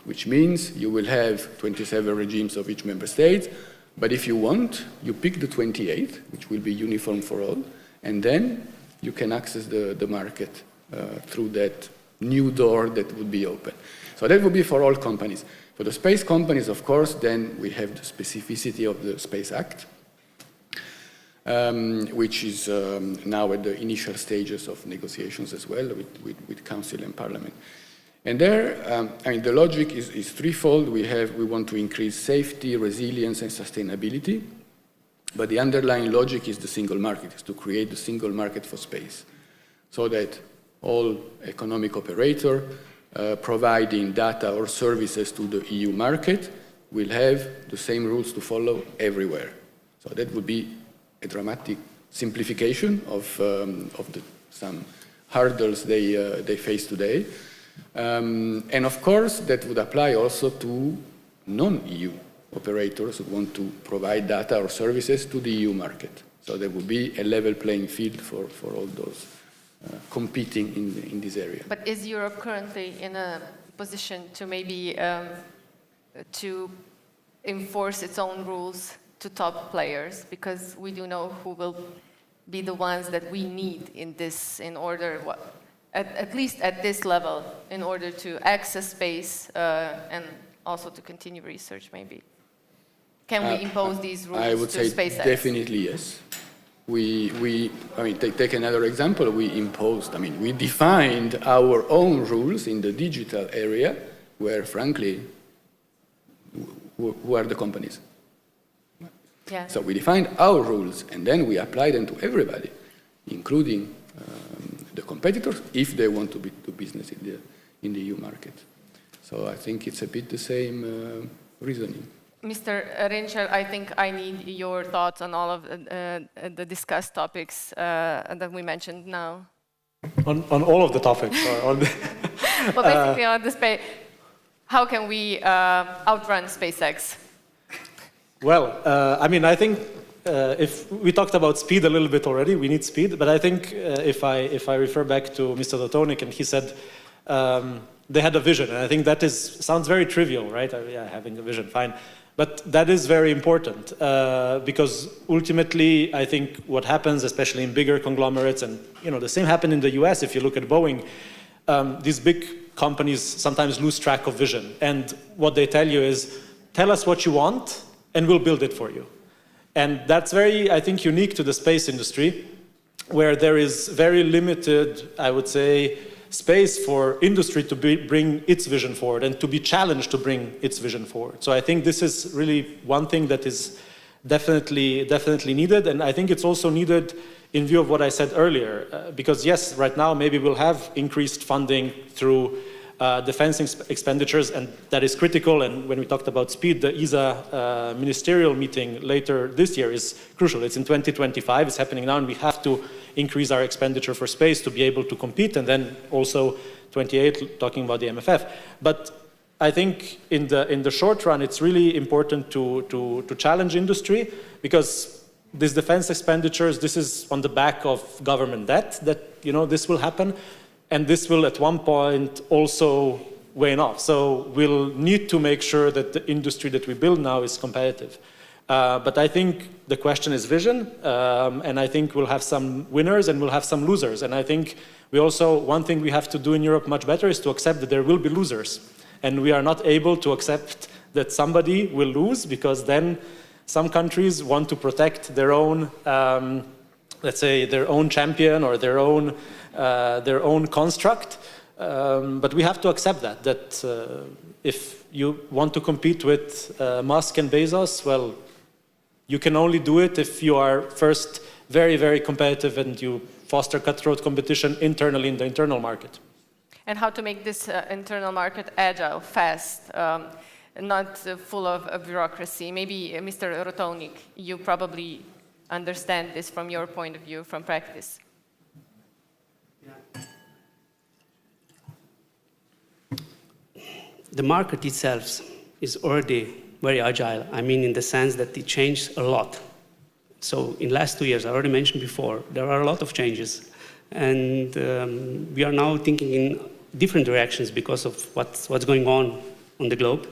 which means you will have 27 regimes of each member state. But if you want, you pick the 28th, which will be uniform for all, and then you can access the market through that new door that would be open. So that would be for all companies. For the space companies, of course, then we have the specificity of the Space Act, which is now at the initial stages of negotiations as well with Council and Parliament. And there, I mean, the logic is threefold. We want to increase safety, resilience, and sustainability. But the underlying logic is the single market, is to create the single market for space, so that all economic operator providing data or services to the EU market will have the same rules to follow everywhere. So that would be a dramatic simplification of some hurdles they face today. And of course, that would apply also to non-EU operators who want to provide data or services to the EU market. So there would be a level playing field for all those competing in this area. But is Europe currently in a position to maybe to enforce its own rules to top players? Because we do know who will be the ones that we need in order, at least at this level, in order to access space and also to continue research, maybe. Can we impose these rules I would to say SpaceX? Definitely yes. I mean, take another example. We defined our own rules in the digital area, where, frankly, who are the companies? Yeah. So we defined our rules, and then we apply them to everybody, including the competitors, if they want to do business in the EU market. So I think it's a bit the same reasoning. Mr. Renčelj, I think I need your thoughts on all of the discussed topics that we mentioned now. On all of the topics. Well, basically on the space, how can we outrun SpaceX? Well, I mean, I think if we talked about speed a little bit already, we need speed. But I think if I refer back to Mr. Rotovnik, and he said they had a vision, and I think that sounds very trivial, right? Yeah, having a vision, fine. But that is very important because ultimately, I think what happens, especially in bigger conglomerates, and the same happened in the US. If you look at Boeing, these big companies sometimes lose track of vision, and what they tell you is, tell us what you want, and we'll build it for you. And that's very, I think, unique to the space industry, where there is very limited, I would say, space for industry to bring its vision forward and to be challenged to bring its vision forward. So I think this is really one thing that is definitely needed, and I think it's also needed in view of what I said earlier, because yes, right now maybe we'll have increased funding through defense expenditures, and that is critical. And when we talked about speed, the ESA ministerial meeting later this year is crucial. It's in 2025, it's happening now, and we have to increase our expenditure for space to be able to compete, and then also 28, talking about the MFF. But I think in the short run, it's really important to challenge industry, because these defense expenditures, this is on the back of government debt, that this will happen. And this will, at one point, also wane off. So we'll need to make sure that the industry that we build now is competitive. But I think the question is vision, and I think we'll have some winners and we'll have some losers. And I think one thing we have to do in Europe much better is to accept that there will be losers. And we are not able to accept that somebody will lose, because then some countries want to protect their own, let's say, their own champion or their own construct, but we have to accept that if you want to compete with Musk and Bezos, well, you can only do it if you are first very, very competitive and you foster cutthroat competition internally in the internal market. And how to make this internal market agile, fast, not full of bureaucracy. Maybe Mr. Rotovnik, you probably understand this from your point of view, from practice. The market itself is already very agile. I mean, in the sense that it changed a lot. So in the last 2 years, I already mentioned before, there are a lot of changes. And we are now thinking in different directions because of what's going on the globe.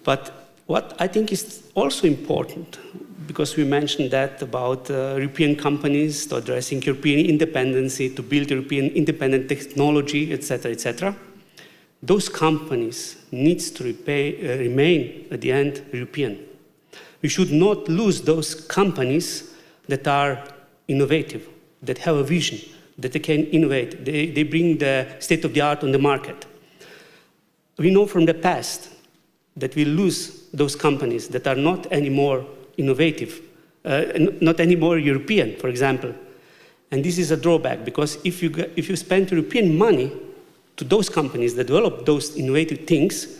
But what I think is also important, because we mentioned that about European companies to addressing European independency, to build European independent technology, etc., etc. Those companies need to remain, at the end, European. We should not lose those companies that are innovative, that have a vision, that they can innovate. They bring the state-of-the-art on the market. We know from the past that we lose those companies that are not anymore innovative, not anymore European, for example. And this is a drawback, because if you spend European money to those companies that develop those innovative things,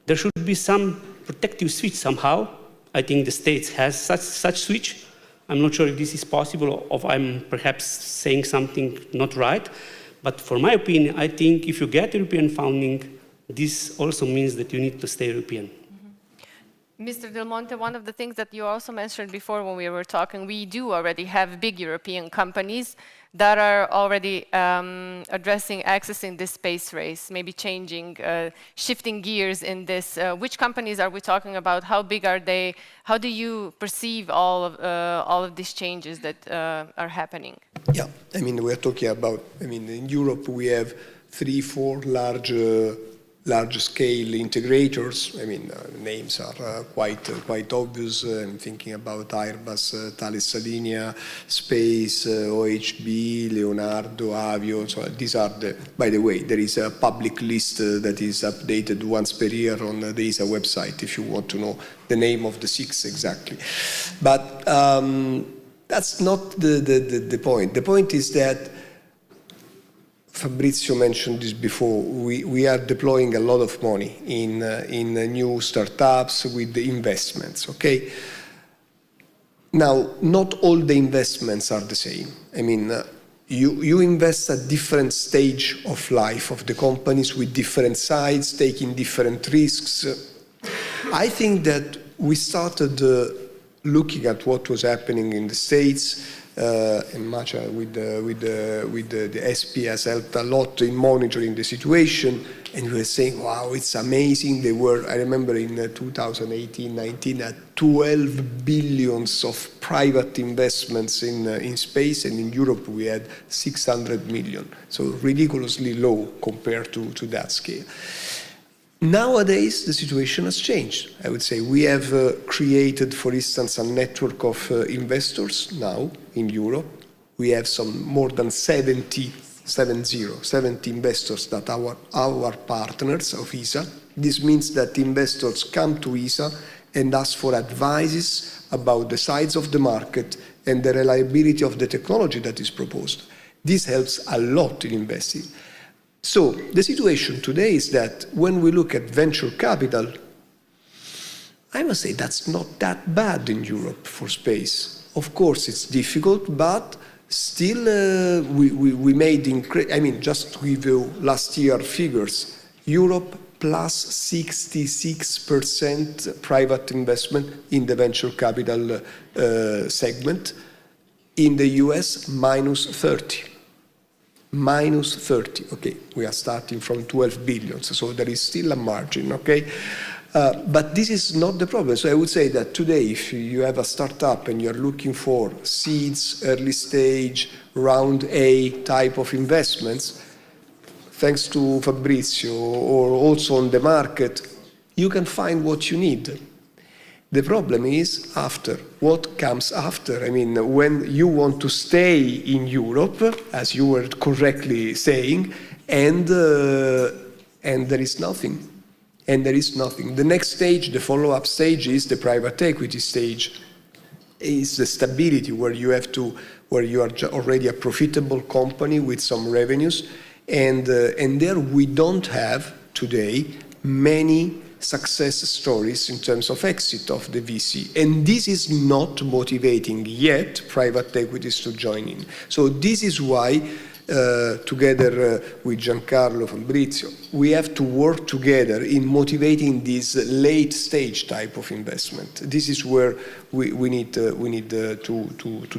there should be some protective switch somehow. I think the States has such switch. I'm not sure if this is possible, or if I'm perhaps saying something not right. But for my opinion, I think if you get European funding, this also means that you need to stay European. Mr. Del Monte, one of the things that you also mentioned before when we were talking, we do already have big European companies that are already addressing accessing this space race, maybe changing, shifting gears in this. Which companies are we talking about? How big are they? How do you perceive all of these changes that are happening? Yeah, I mean, we're talking about, I mean, in Europe we have 3-4 large-scale integrators. I mean, names are quite obvious. I'm thinking about Airbus, Thales Salinia, Space, OHB, Leonardo, Avio. So these are by the way, there is a public list that is updated once per year on the ESA website if you want to know the name of the 6 exactly. But that's not the point. The point is that Fabrizio mentioned this before. We are deploying a lot of money in new startups with the investments. Okay. Now, not all the investments are the same. I mean, you invest at different stage of life of the companies with different sides, taking different risks. I think that we started looking at what was happening in the States, and Matija with the SP has helped a lot in monitoring the situation, and we were saying, wow, it's amazing. They were, I remember in 2018-19, at 12 billions of private investments in space, and in Europe we had 600 million, so ridiculously low compared to that scale. Nowadays, the situation has changed. I would say we have created, for instance, a network of investors now in Europe. We have some more than 70 investors that are our partners of ESA. This means that investors come to ESA and ask for advices about the size of the market and the reliability of the technology that is proposed. This helps a lot in investing. So the situation today is that when we look at venture capital, I must say that's not that bad in Europe for space. Of course, it's difficult, but still we made, I mean, just to give you last year figures, Europe plus 66% private investment in the venture capital segment. In the US, minus 30. Minus 30, okay, we are starting from 12 billion, so there is still a margin, okay? But this is not the problem. So I would say that today, if you have a startup and you're looking for seeds, early stage, round A type of investments, thanks to Fabrizio or also on the market, you can find what you need. The problem is after, what comes after? I mean, when you want to stay in Europe, as you were correctly saying, and there is nothing. And there is nothing. The next stage, the follow-up stage, is the private equity stage. Is the stability where you are already a profitable company with some revenues, and there we don't have today many success stories in terms of exit of the VC. And this is not motivating yet private equities to join in. So this is why, together with Giancarlo, Fabrizio, we have to work together in motivating this late stage type of investment. This is where we need to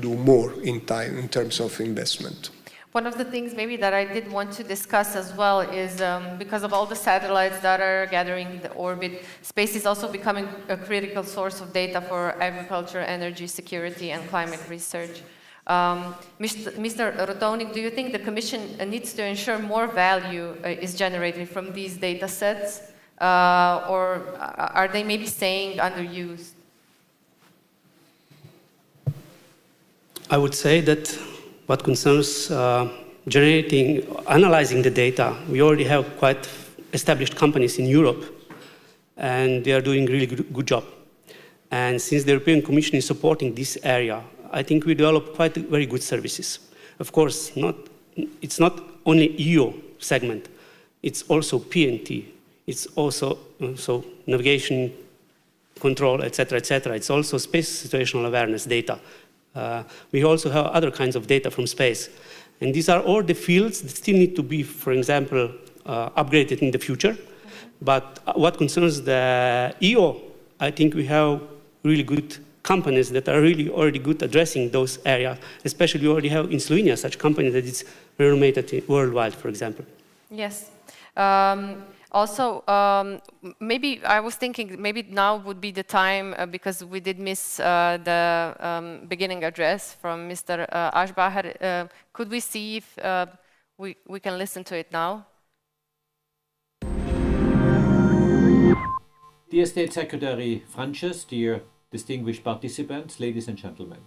do more in time in terms of investment. One of the things maybe that I did want to discuss as well is because of all the satellites that are gathering the orbit, space is also becoming a critical source of data for agriculture, energy security, and climate research. Mr. Rotovnik, do you think the Commission needs to ensure more value is generated from these data sets, or are they maybe staying underused? I would say that what concerns analyzing the data, we already have quite established companies in Europe, and they are doing a really good job. And since the European Commission is supporting this area, I think we develop quite very good services. Of course, it's not only EU segment, it's also PNT, it's also navigation control, etc., etc. It's also space situational awareness data. We also have other kinds of data from space. And these are all the fields that still need to be, for example, upgraded in the future. But what concerns the EU, I think we have really good companies that are really already good addressing those areas. Especially we already have in Slovenia such company that is renowned worldwide, for example. Yes. Also, maybe I was thinking maybe now would be the time, because we did miss the beginning address from Mr. Aschbacher. Could we see if we can listen to it now? Dear State Secretary Frances, dear distinguished participants, ladies and gentlemen.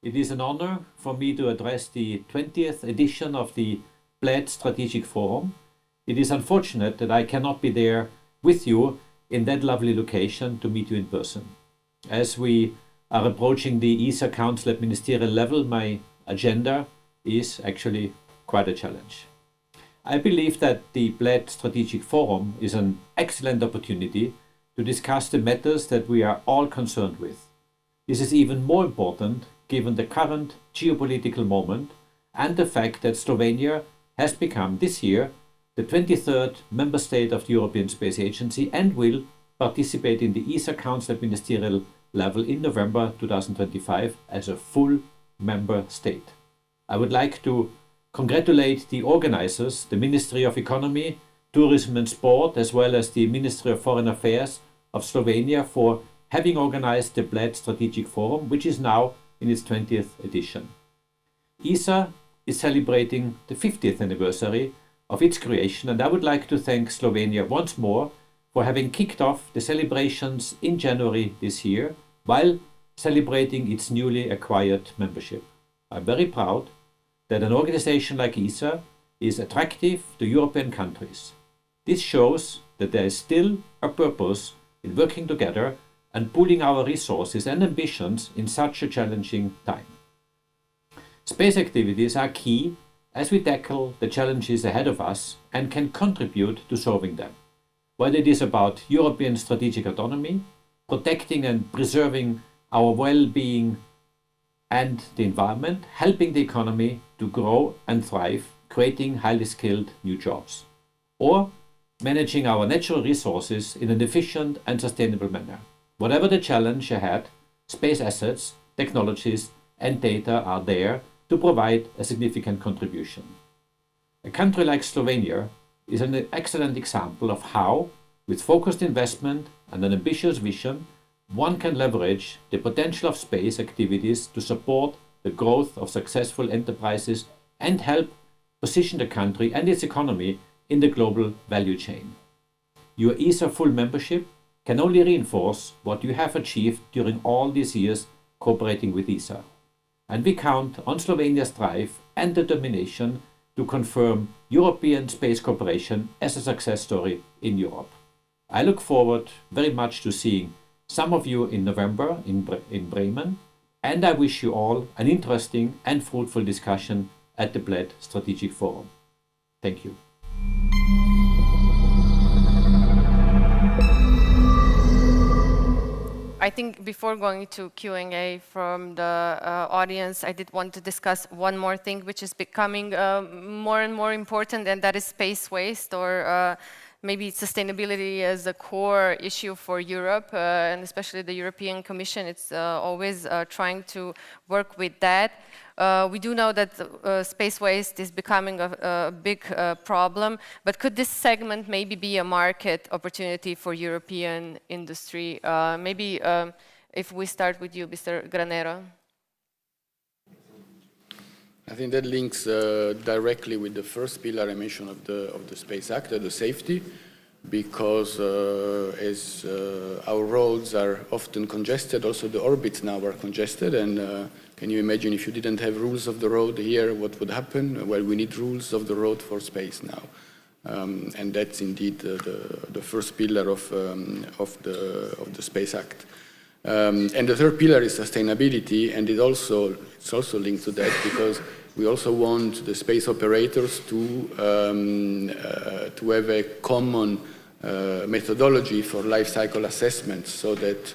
It is an honor for me to address the 20th edition of the Bled Strategic Forum. It is unfortunate that I cannot be there with you in that lovely location to meet you in person. As we are approaching the ESA Council at ministerial level, my agenda is actually quite a challenge. I believe that the Bled Strategic Forum is an excellent opportunity to discuss the matters that we are all concerned with. This is even more important given the current geopolitical moment and the fact that Slovenia has become this year the 23rd member state of the European Space Agency and will participate in the ESA Council at ministerial level in November 2025 as a full member state. I would like to congratulate the organizers, the Ministry of Economy, Tourism and Sport, as well as the Ministry of Foreign Affairs of Slovenia for having organized the Bled Strategic Forum, which is now in its 20th edition. ESA is celebrating the 50th anniversary of its creation, and I would like to thank Slovenia once more for having kicked off the celebrations in January this year while celebrating its newly acquired membership. I'm very proud that an organization like ESA is attractive to European countries. This shows that there is still a purpose in working together and pooling our resources and ambitions in such a challenging time. Space activities are key as we tackle the challenges ahead of us and can contribute to solving them. Whether it is about European strategic autonomy, protecting and preserving our well-being and the environment, helping the economy to grow and thrive, creating highly skilled new jobs, or managing our natural resources in an efficient and sustainable manner. Whatever the challenge ahead, space assets, technologies, and data are there to provide a significant contribution. A country like Slovenia is an excellent example of how, with focused investment and an ambitious vision, one can leverage the potential of space activities to support the growth of successful enterprises and help position the country and its economy in the global value chain. Your ESA full membership can only reinforce what you have achieved during all these years cooperating with ESA. And we count on Slovenia's drive and determination to confirm European space cooperation as a success story in Europe. I look forward very much to seeing some of you in November in Bremen, and I wish you all an interesting and fruitful discussion at the Bled Strategic Forum. Thank you. I think before going to Q&A from the audience, I did want to discuss one more thing which is becoming more and more important, and that is space waste, or maybe sustainability as a core issue for Europe, and especially the European Commission. It's always trying to work with that. We do know that space waste is becoming a big problem, but could this segment maybe be a market opportunity for European industry? Maybe if we start with you, Mr. Granero. I think that links directly with the first pillar I mentioned of the Space Act, the safety, because as our roads are often congested, also the orbits now are congested, and can you imagine if you didn't have rules of the road here, what would happen? Well, we need rules of the road for space now. And that's indeed the first pillar of the Space Act. And the third pillar is sustainability, and it's also linked to that, because we also want the space operators to have a common methodology for life cycle assessments, so that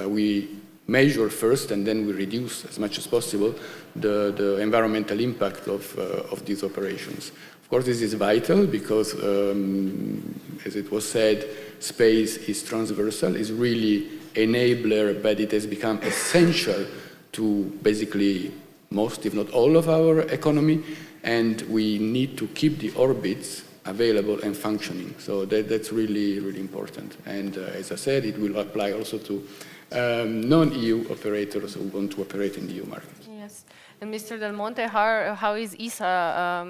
we measure first and then we reduce as much as possible the environmental impact of these operations. Of course, this is vital because, as it was said, space is transversal, is really enabler, but it has become essential to basically most, if not all, of our economy, and we need to keep the orbits available and functioning. So that's really, really important. And as I said, it will apply also to non-EU operators who want to operate in the EU market. Yes. And Mr. Del Monte, how is ESA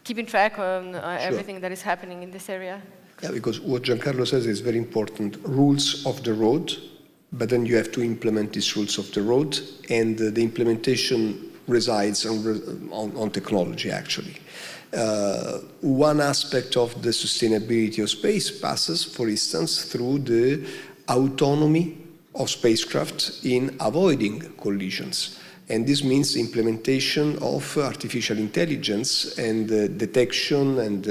keeping track on everything that is happening in this area? Yeah, because what Giancarlo says is very important. Rules of the road, but then you have to implement these rules of the road, and the implementation resides on technology, actually. One aspect of the sustainability of space passes, for instance, through the autonomy of spacecraft in avoiding collisions. And this means implementation of artificial intelligence and detection and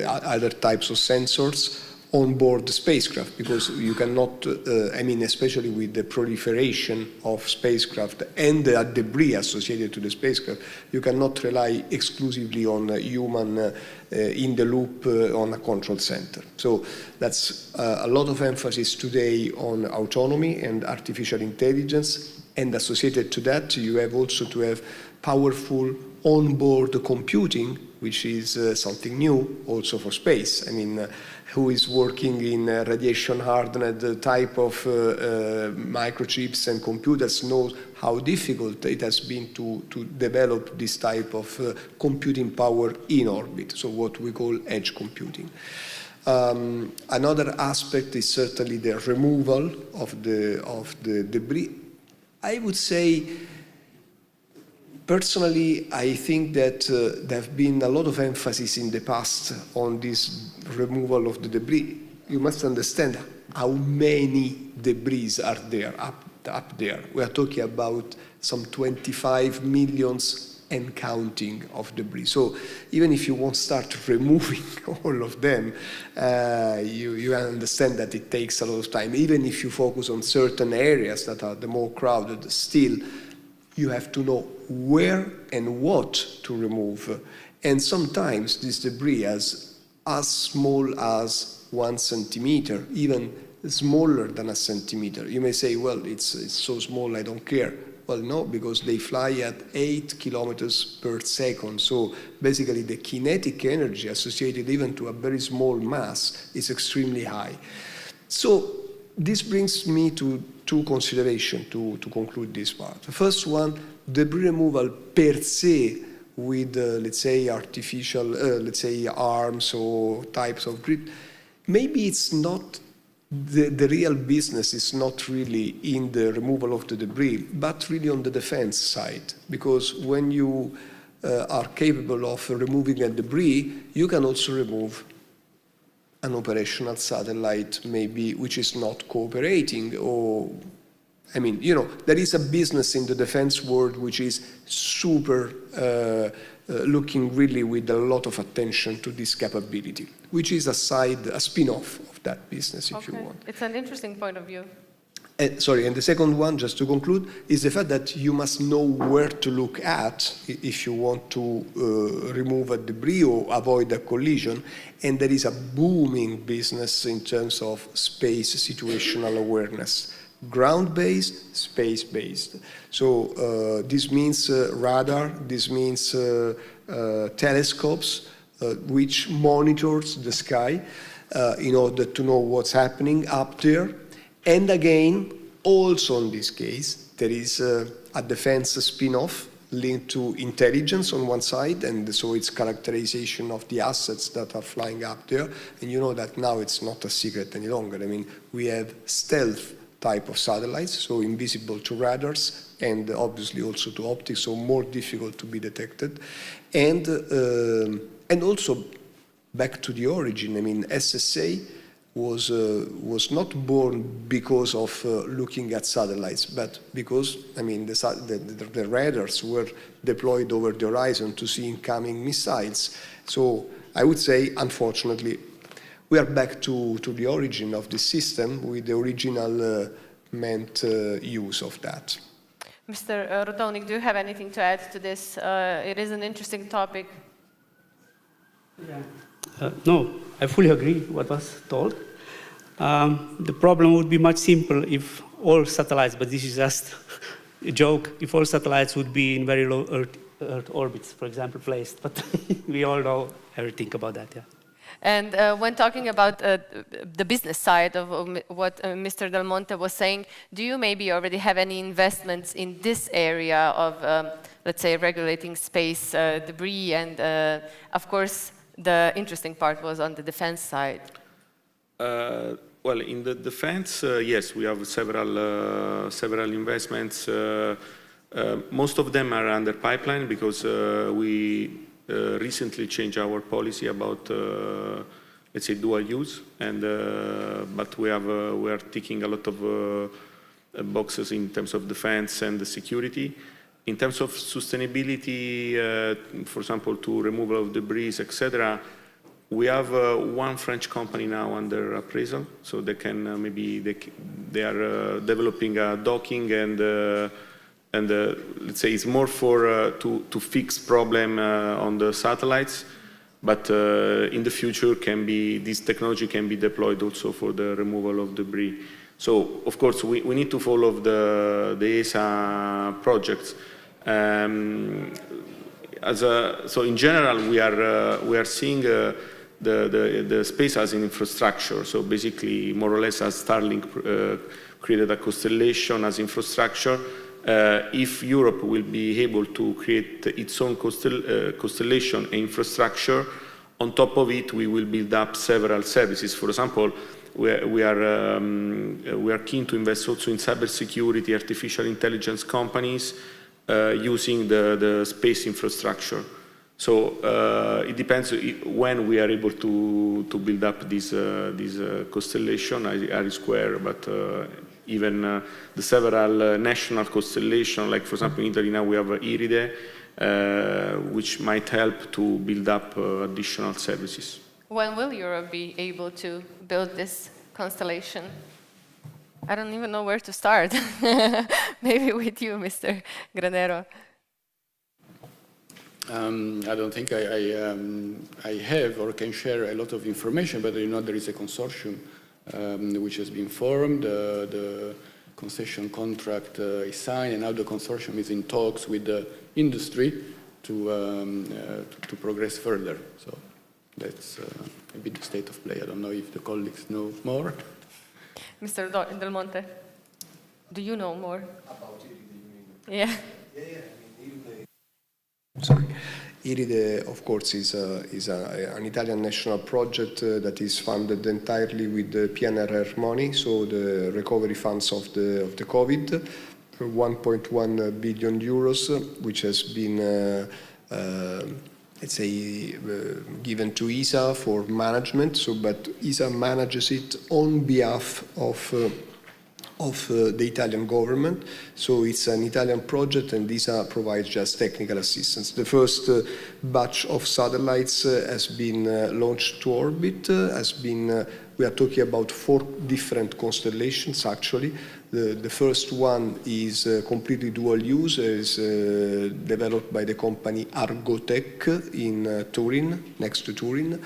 other types of sensors on board the spacecraft, because you cannot, I mean, especially with the proliferation of spacecraft and the debris associated to the spacecraft, you cannot rely exclusively on human in the loop on a control center. So that's a lot of emphasis today on autonomy and artificial intelligence, and associated to that, you have also to have powerful onboard computing, which is something new also for space. I mean, who is working in radiation-hardened type of microchips and computers knows how difficult it has been to develop this type of computing power in orbit, so what we call edge computing. Another aspect is certainly the removal of the debris. I would say, personally, I think that there have been a lot of emphasis in the past on this removal of the debris. You must understand how many debris are there up there. We are talking about some 25 millions and counting of debris. So even if you won't start removing all of them, you understand that it takes a lot of time. Even if you focus on certain areas that are the more crowded, still you have to know where and what to remove. And sometimes this debris is as small as 1 centimeter, even smaller than a centimeter. You may say, well, it's so small, I don't care. Well, no, because they fly at 8 kilometers per second. So basically the kinetic energy associated even to a very small mass is extremely high. So this brings me to two considerations to conclude this part. The first one, debris removal per se with, let's say, artificial, let's say, arms or types of grid, maybe it's not, the real business is not really in the removal of the debris, but really on the defense side. Because when you are capable of removing a debris, you can also remove an operational satellite, maybe, which is not cooperating, or, I mean, you know, there is a business in the defense world which is super looking really with a lot of attention to this capability, which is a spin-off of that business, if you want. It's an interesting point of view. And the second one, just to conclude, is the fact that you must know where to look at if you want to remove a debris or avoid a collision. And there is a booming business in terms of space situational awareness. Ground-based, space-based. So this means radar, this means telescopes, which monitors the sky in order to know what's happening up there. And again, also in this case, there is a defense spin-off linked to intelligence on one side, and so it's characterization of the assets that are flying up there. And you know that now it's not a secret any longer. I mean, we have stealth type of satellites, so invisible to radars, and obviously also to optics, so more difficult to be detected. And also, back to the origin, I mean, SSA was not born because of looking at satellites, but because, I mean, the radars were deployed over the horizon to see incoming missiles. So I would say, unfortunately, we are back to the origin of the system with the original meant use of that. Mr. Rotovnik, do you have anything to add to this? It is an interesting topic. Yeah. No, I fully agree with what was told. The problem would be much simpler if all satellites, but this is just a joke, if all satellites would be in very low Earth orbits, for example, placed. But we all know everything about that, yeah. And when talking about the business side of what Mr. Del Monte was saying, do you maybe already have any investments in this area of, let's say, regulating space debris? And of course, the interesting part was on the defense side. Well, in the defense, yes, we have several investments. Most of them are under pipeline because we recently changed our policy about, let's say, dual use, and but we are ticking a lot of boxes in terms of defense and the security. In terms of sustainability, for example, to removal of debris, etc., We have one French company now under appraisal, so they can they are developing a docking and let's say it's more for to fix problem on the satellites, but in the future this technology can be deployed also for the removal of debris. So of course we need to follow the ESA projects. So in general we are seeing the space as an infrastructure. So basically, more or less, as Starlink created a constellation as infrastructure, if Europe will be able to create its own constellation and infrastructure, on top of it, we will build up several services. For example, we are keen to invest also in cybersecurity, artificial intelligence companies using the space infrastructure. So it depends when we are able to build up this constellation, IRI Square, but even the several national constellations, like for example in Italy now we have IRIDE, which might help to build up additional services. When will Europe be able to build this constellation? I don't even know where to start. Maybe with you, Mr. Granero. I don't think I have or can share a lot of information, but you know there is a consortium which has been formed. The concession contract is signed, and now the consortium is in talks with the industry to progress further. So that's a bit the state of play. I don't know if the colleagues know more. Mr. Del Monte, do you know more? About IRIDE, yeah. Sorry. IRIDE, of course, is an Italian national project that is funded entirely with the PNRR money, so the recovery funds of the COVID, 1.1 billion euros, which has been, let's say, given to ESA for management. So, but ESA manages it on behalf of the Italian government. So it's an Italian project, and ESA provides just technical assistance. The first batch of satellites has been launched to orbit, we are talking about 4 different constellations actually. The first one is completely dual use, is developed by the company Argotec in Turin, next to Turin,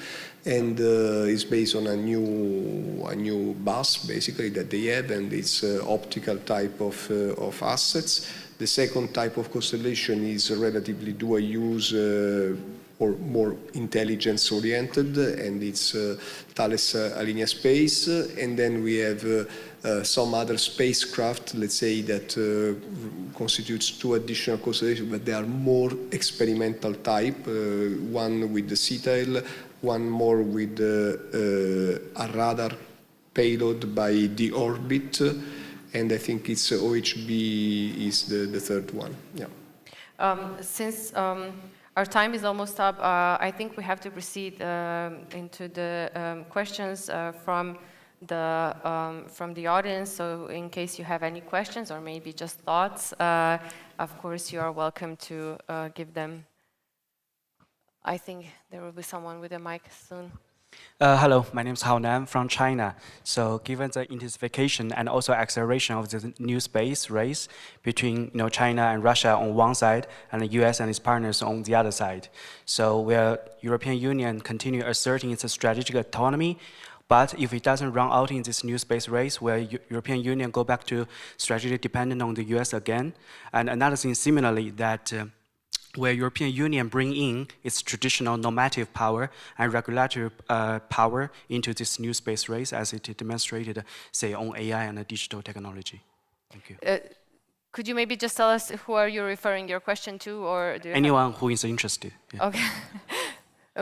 and is based on a new bus basically that they have, and it's optical type of assets. The second type of constellation is relatively dual use or more intelligence oriented, and it's Thales Alenia Space. And then we have some other spacecraft, let's say, that constitutes 2 additional constellations, but they are more experimental type, one with the CTAL, one more with a radar payload by the orbit, and I think it's OHB is the third one. Yeah. Since our time is almost up, I think we have to proceed into the questions from the audience. So in case you have any questions or maybe just thoughts, of course you are welcome to give them. I think there will be someone with a mic soon. Hello, my name is Hao Nan from China. So given the intensification and also acceleration of the new space race between China and Russia on one side and the US and its partners on the other side, so where European Union continue asserting its strategic autonomy, but if it doesn't run out in this new space race, where European Union go back to strategically dependent on the US again, and another thing similarly that where European Union bring in its traditional normative power and regulatory power into this new space race, as it demonstrated, say, on AI and digital technology. Thank you. Could you maybe just tell us who are you referring your question to, or do you anyone who is interested? Yeah. Okay.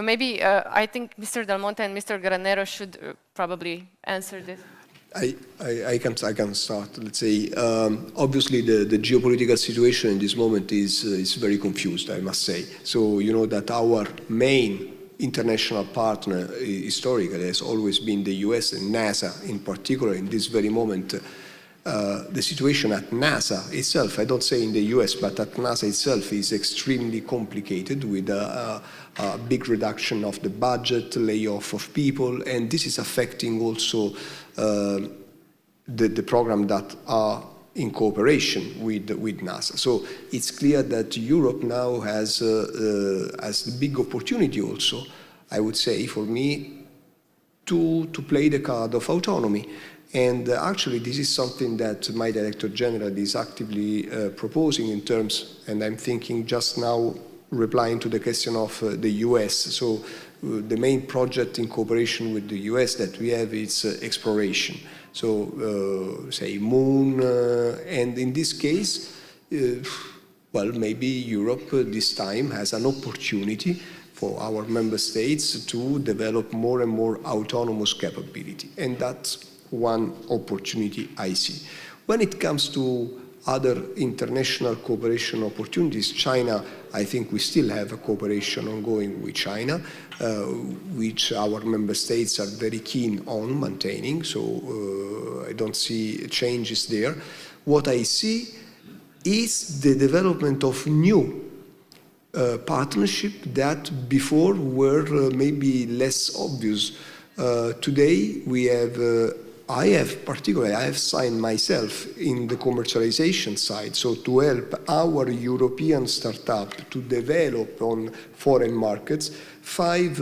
Maybe I think Mr. Del Monte and Mr. Granero should probably answer this. I can start. Let's say, obviously the geopolitical situation in this moment is very confused, I must say. So you know that our main international partner historically has always been the US, and NASA in particular in this very moment the situation at NASA itself, I don't say in the US, but at NASA itself is extremely complicated with a big reduction of the budget, layoff of people, and this is affecting also the program that are in cooperation with NASA. So it's clear that Europe now has the big opportunity also, I would say, for me, to play the card of autonomy. And actually, this is something that my Director General is actively proposing in terms, and I'm thinking just now, replying to the question of the US. So the main project in cooperation with the US that we have is exploration. So say moon, and in this case, well, maybe Europe this time has an opportunity for our member states to develop more and more autonomous capability. And that's one opportunity I see. When it comes to other international cooperation opportunities, China, I think we still have a cooperation ongoing with China, which our member states are very keen on maintaining, so I don't see changes there. What I see is the development of new partnership that before were maybe less obvious. Today we have I have signed myself in the commercialization side, so to help our European startup to develop on foreign markets, five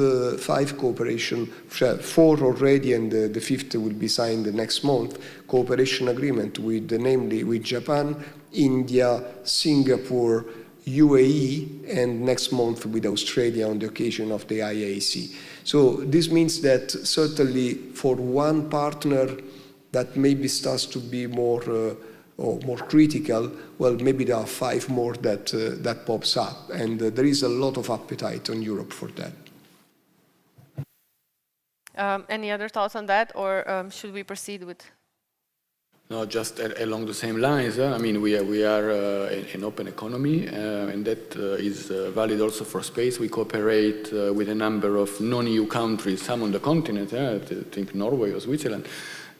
cooperation, 4 already, and the 5th will be signed next month, cooperation agreement with, namely with Japan, India, Singapore, UAE, and next month with Australia on the occasion of the IAC. So this means that certainly for one partner that maybe starts to be more critical, well, maybe there are 5 more that pops up, and there is a lot of appetite on Europe for that. Any other thoughts on that, or should we proceed with? No, just along the same lines. I mean, we are an open economy, and that is valid also for space. We cooperate with a number of non-EU countries, some on the continent, I think Norway or Switzerland,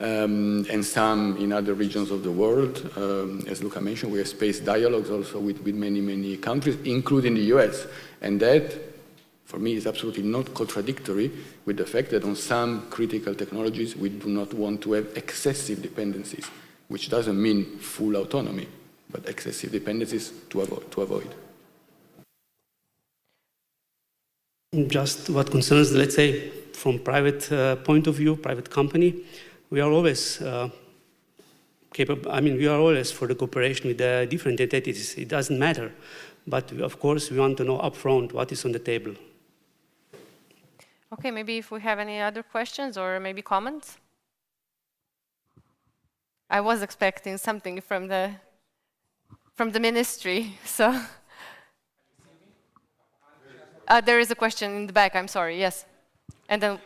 and some in other regions of the world. As Luca mentioned, we have space dialogues also with many, many countries, including the US. And that, for me, is absolutely not contradictory with the fact that on some critical technologies, we do not want to have excessive dependencies, which doesn't mean full autonomy, but excessive dependencies to avoid. Just what concerns, let's say, from private point of view, private company, we are always capable, I mean, we are always for the cooperation with the different entities. It doesn't matter. But of course, we want to know upfront what is on the table. Okay, maybe if we have any other questions or maybe comments? I was expecting something from the ministry, so. There is a question in the back, I'm sorry, yes. And then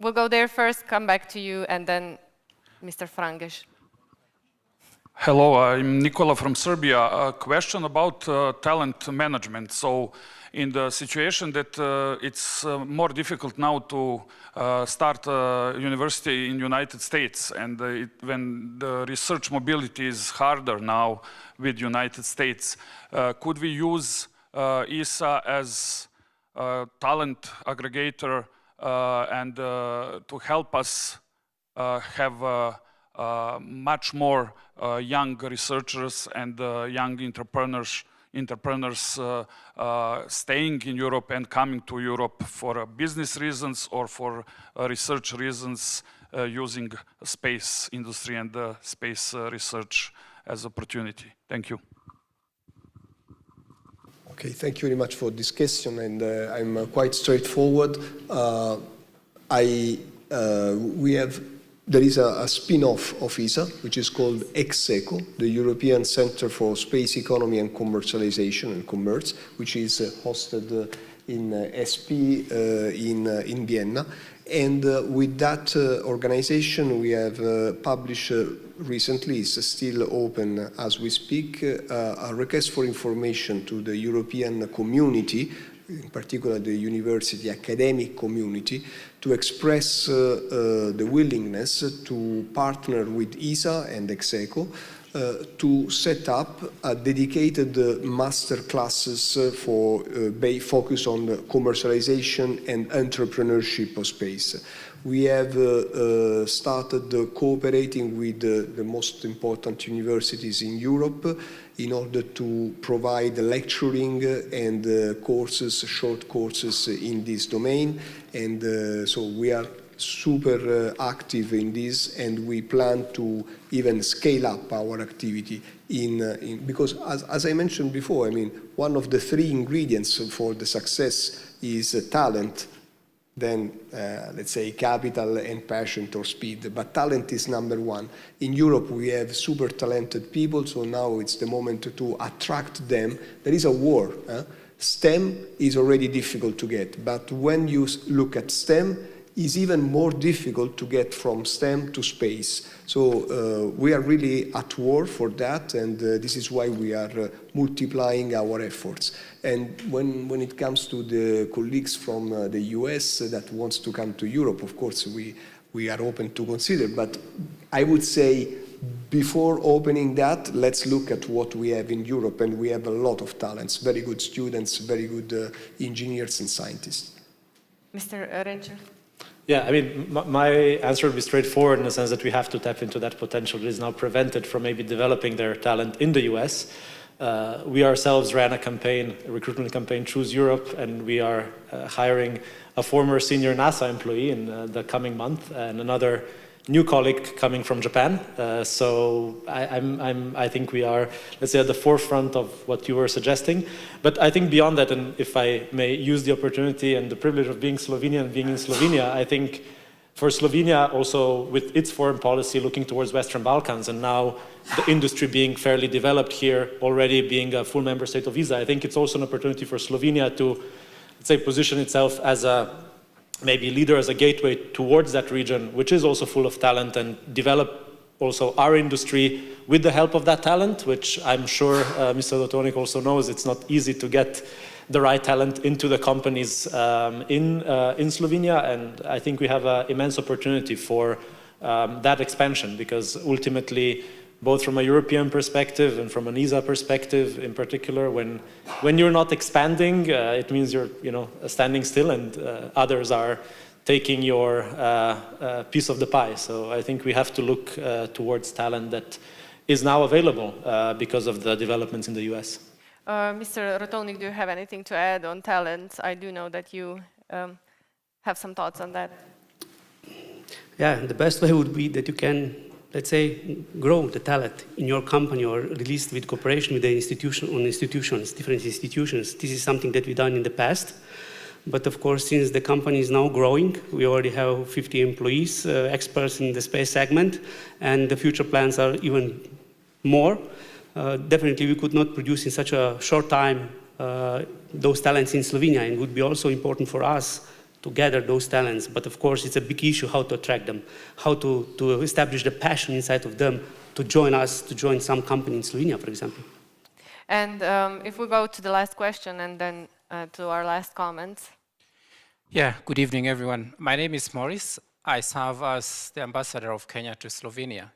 we'll go there first, come back to you, and then Mr. Frangesh. Hello, I'm Nikola from Serbia. A question about talent management. So in the situation that it's more difficult now to start a university in the United States, and when the research mobility is harder now with United States, could we use ESA as a talent aggregator and to help us have much more young researchers and young entrepreneurs staying in Europe and coming to Europe for business reasons or for research reasons, using space industry and space research as opportunity. Thank you. Okay, thank you very much for this question, and I'm quite straightforward. There is a spin-off of ESA, which is called EXECO, the European Center for Space Economy and Commercialization and Commerce, which is hosted in SP in Vienna. And with that organization, we have published recently, it's still open as we speak, a request for information to the European community in particular the university academic community, to express the willingness to partner with ESA and Execo to set up a dedicated master classes for focus on commercialization and entrepreneurship of space. We have started cooperating with the most important universities in Europe in order to provide lecturing and courses, short courses in this domain. And so we are super active in this, and we plan to even scale up our activity because as I mentioned before, I mean, one of the 3 ingredients for the success is talent, then let's say capital and passion or speed, but talent is number 1. In Europe we have super talented people, so now it's the moment to attract them. There is a war. STEM is already difficult to get, but when you look at STEM, it's even more difficult to get from STEM to space. So we are really at war for that, and this is why we are multiplying our efforts. And when it comes to the colleagues from the US that wants to come to Europe, of course we are open to consider, but I would say before opening that, let's look at what we have in Europe, and we have a lot of talents, very good students, very good engineers and scientists. Mr. Renčelj? Yeah, I mean, my answer would be straightforward in the sense that we have to tap into that potential that is now prevented from maybe developing their talent in the US. We ourselves ran a campaign, a recruitment campaign, Choose Europe, and we are hiring a former senior NASA employee in the coming month and another new colleague coming from Japan. So I think we are, let's say, at the forefront of what you were suggesting. But I think beyond that, and if I may use the opportunity and the privilege of being Slovenian and being in Slovenia, I think for Slovenia also with its foreign policy looking towards Western Balkans and now the industry being fairly developed here, already being a full member state of ESA, I think it's also an opportunity for Slovenia to, let's say, position itself as a maybe leader, as a gateway towards that region, which is also full of talent, and develop also our industry with the help of that talent, which I'm sure Mr. Rotovnik also knows. It's not easy to get the right talent into the companies in Slovenia, and I think we have an immense opportunity for that expansion, because ultimately, both from a European perspective and from an ESA perspective in particular, when you're not expanding, it means you're standing still, and others are taking your piece of the pie. So I think we have to look towards talent that is now available because of the developments in the US. Mr. Rotovnik, do you have anything to add on talent? I do know that you have some thoughts on that. Yeah, the best way would be that you can, let's say, grow the talent in your company or released with cooperation with the institutions, different institutions. This is something that we've done in the past. But of course, since the company is now growing, we already have 50 employees, experts in the space segment, and the future plans are even more. Definitely, we could not produce in such a short time those talents in Slovenia, and it would be also important for us to gather those talents. But of course, it's a big issue how to attract them, how to establish the passion inside of them to join us, to join some company in Slovenia, for example. And if we go to the last question and then to our last comments. Yeah, good evening, everyone. My name is Maurice. I serve as the ambassador of Kenya to Slovenia.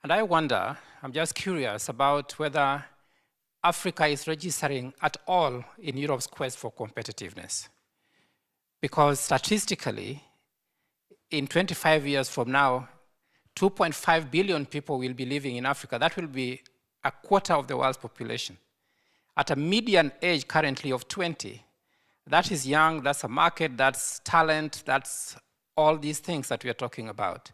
And I wonder, I'm just curious about whether Africa is registering at all in Europe's quest for competitiveness. Because statistically, in 25 years from now, 2.5 billion people will be living in Africa. That will be a quarter of the world's population. At a median age currently of 20, that is young, that's a market, that's talent, that's all these things that we are talking about.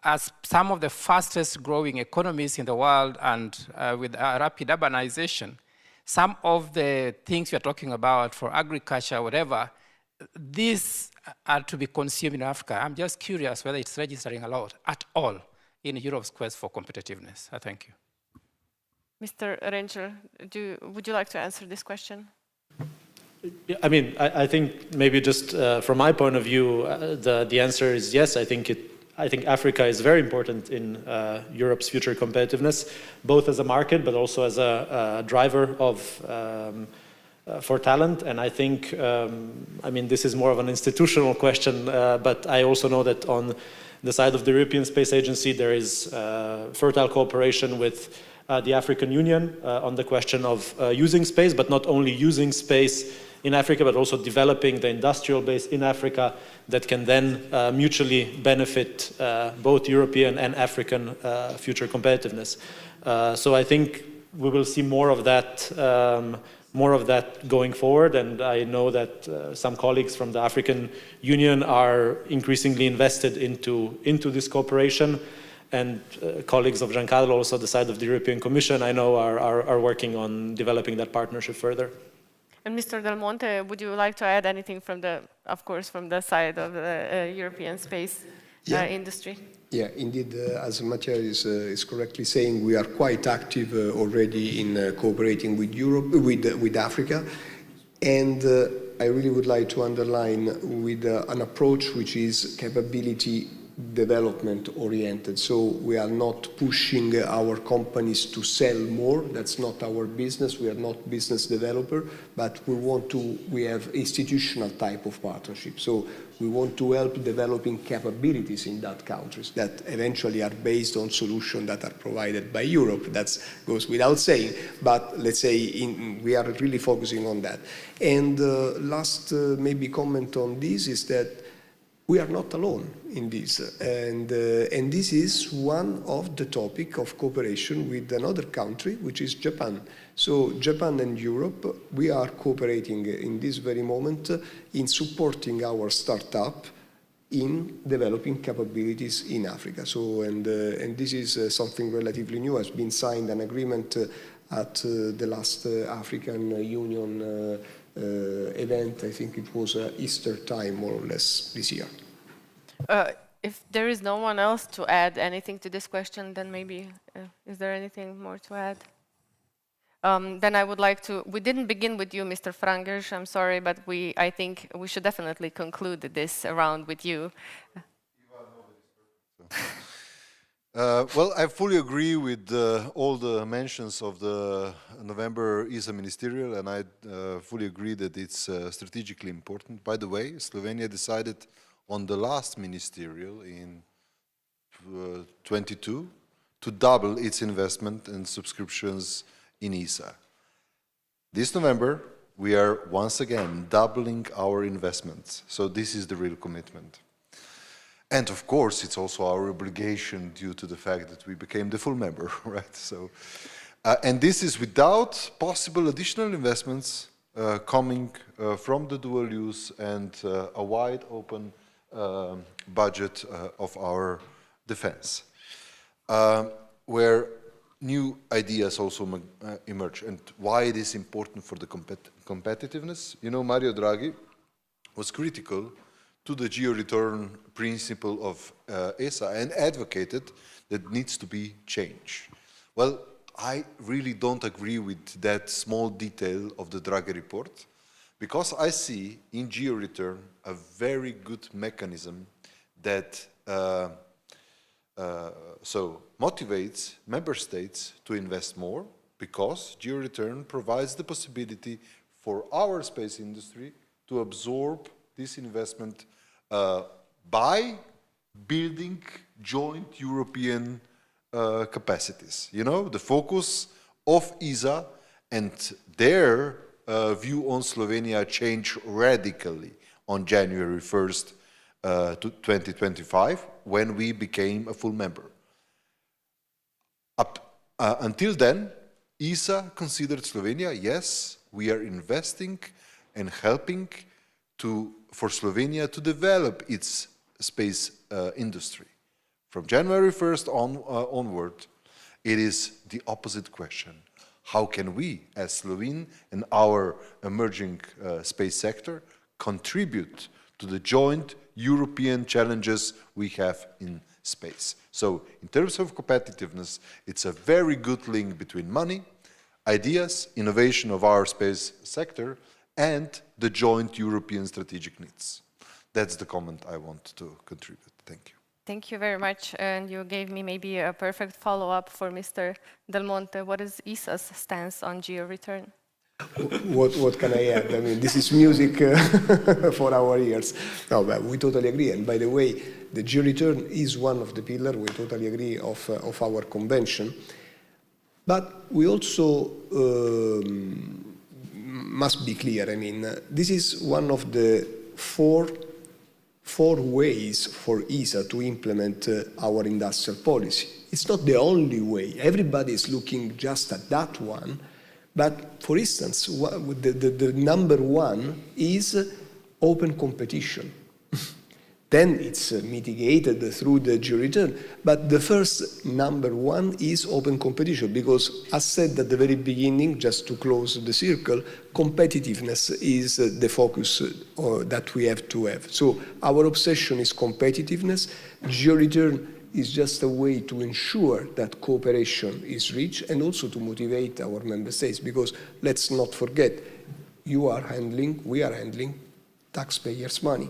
As some of the fastest growing economies in the world and with rapid urbanization, some of the things we are talking about for agriculture, whatever, these are to be consumed in Africa. I'm just curious whether it's registering a lot at all in Europe's quest for competitiveness. Thank you. Mr. Renčelj, would you like to answer this question? Yeah, I mean, I think maybe just from my point of view, the answer is yes. I think Africa is very important in Europe's future competitiveness, both as a market, but also as a driver of for talent. And I think, I mean, this is more of an institutional question, but I also know that on the side of the European Space Agency, there is fertile cooperation with the African Union on the question of using space, but not only using space in Africa, but also developing the industrial base in Africa that can then mutually benefit both European and African future competitiveness. So I think we will see more of that going forward, and I know that some colleagues from the African Union are increasingly invested into this cooperation, and colleagues of Giancarlo, also the side of the European Commission, I know are working on developing that partnership further. And Mr. Del Monte, would you like to add anything from the, of course, from the side of the European space industry? Yeah, indeed, as Matija is correctly saying, we are quite active already in cooperating with Europe, with Africa, and I really would like to underline with an approach which is capability development oriented. So we are not pushing our companies to sell more. That's not our business. We are not business developer, but we have institutional type of partnership. So we want to help developing capabilities in that countries that eventually are based on solutions that are provided by Europe. That goes without saying, but let's say we are really focusing on that. And last maybe comment on this is that we are not alone in this, and this is one of the topic of cooperation with another country, which is Japan. So Japan and Europe, we are cooperating in this very moment in supporting our startup in developing capabilities in Africa. So, and this is something relatively new. Has been signed an agreement at the last African Union event. I think it was Easter time, more or less, this year. If there is no one else to add anything to this question, then maybe, is there anything more to add? Then I would like to, we didn't begin with you, Mr. Frangers, I'm sorry, but I think we should definitely conclude this round with you. Well, I fully agree with all the mentions of the November ESA Ministerial, and I fully agree that it's strategically important. By the way, Slovenia decided on the last Ministerial in 22 to double its investment and subscriptions in ESA. This November, we are once again doubling our investments. So this is the real commitment. And of course, it's also our obligation due to the fact that we became the full member, right? So, and this is without possible additional investments coming from the dual use and a wide open budget of our defense, where new ideas also emerge. And why it is important for the competitiveness. You know, Mario Draghi was critical to the geo-return principle of ESA and advocated that needs to be changed. Well, I really don't agree with that small detail of the Draghi report, because I see in geo-return a very good mechanism that motivates member states to invest more, because geo-return provides the possibility for our space industry to absorb this investment by building joint European capacities. You know, the focus of ESA and their view on Slovenia changed radically on January 1st, 2025, when we became a full member. Until then, ESA considered Slovenia, yes, we are investing and helping for Slovenia to develop its space industry. From January 1st onward, it is the opposite question. How can we, as Slovene and our emerging space sector, contribute to the joint European challenges we have in space? So, in terms of competitiveness, it's a very good link between money, ideas, innovation of our space sector, and the joint European strategic needs. That's the comment I want to contribute. Thank you. Thank you very much. And you gave me maybe a perfect follow-up for Mr. Del Monte. What is ESA's stance on geo-return? What can I add? I mean, this is music for our ears. No, but we totally agree. And by the way, the georeturn is one of the pillars, we totally agree, of our convention. But we also must be clear. I mean, this is one of the four ways for ESA to implement our industrial policy. It's not the only way. Everybody is looking just at that one. But for instance, the number one is open competition. Then it's mitigated through the georeturn. But the first number one is open competition, because as said at the very beginning, just to close the circle, competitiveness is the focus that we have to have. So our obsession is competitiveness. Georeturn is just a way to ensure that cooperation is reached and also to motivate our member states, because let's not forget, we are handling taxpayers' money.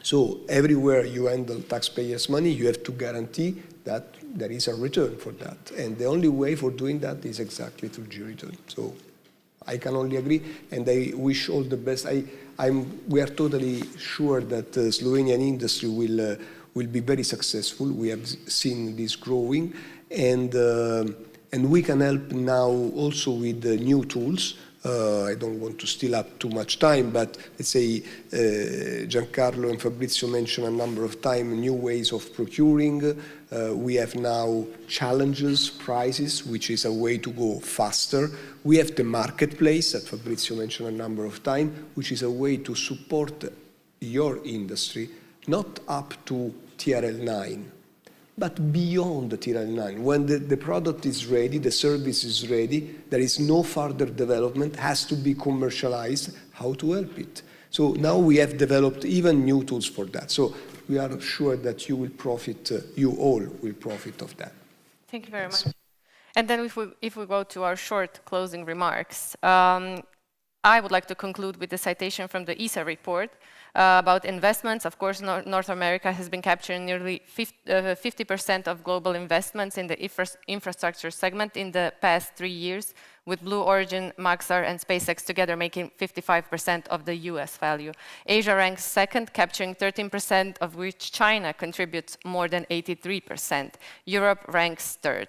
So everywhere you handle taxpayers' money, you have to guarantee that there is a return for that. And the only way for doing that is exactly through georeturn. So I can only agree, and I wish all the best. We are totally sure that the Slovenian industry will be very successful. We have seen this growing, and we can help now also with the new tools. I don't want to steal up too much time, but let's say Giancarlo and Fabrizio mentioned a number of times new ways of procuring. We have now challenges, prices, which is a way to go faster. We have the marketplace that Fabrizio mentioned a number of times, which is a way to support your industry, not up to TRL9, but beyond the TRL9. When the product is ready, the service is ready, there is no further development, has to be commercialized, how to help it. So now we have developed even new tools for that. So we are sure that you will profit, you all will profit of that. Thank you very much. And then if we go to our short closing remarks, I would like to conclude with the citation from the ESA report about investments. Of course, North America has been capturing nearly 50% of global investments in the infrastructure segment in the past 3 years, with Blue Origin, Maxar, and SpaceX together making 55% of the US value. Asia ranks second, capturing 13%, of which China contributes more than 83%. Europe ranks third.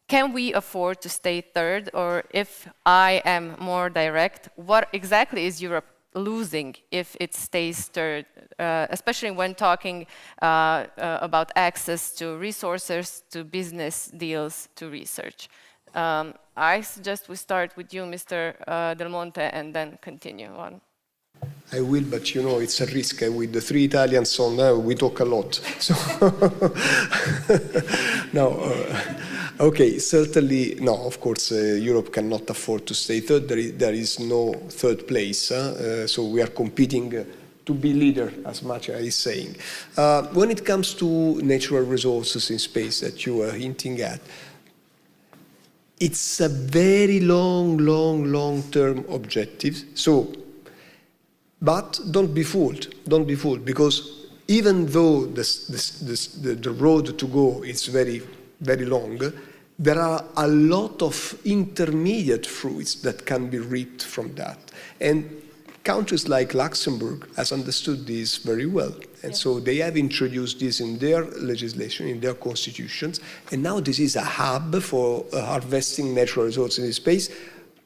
Can we afford to stay third? Or if I am more direct, what exactly is Europe losing if it stays third, especially when talking about access to resources, to business deals, to research? I suggest we start with you, Mr. Del Monte, and then continue on. I will, but you know, it's a risk. With the 3 Italians on, we talk a lot. So no, okay, certainly, no, of course, Europe cannot afford to stay third. There is no third place. So we are competing to be leader, as Matija is saying. When it comes to natural resources in space that you are hinting at, it's a very long-term objective. So, but don't be fooled, because even though the road to go is very long, there are a lot of intermediate fruits that can be reaped from that. And countries like Luxembourg has understood this very well. And so they have introduced this in their legislation, in their constitutions. And now this is a hub for harvesting natural resources in space.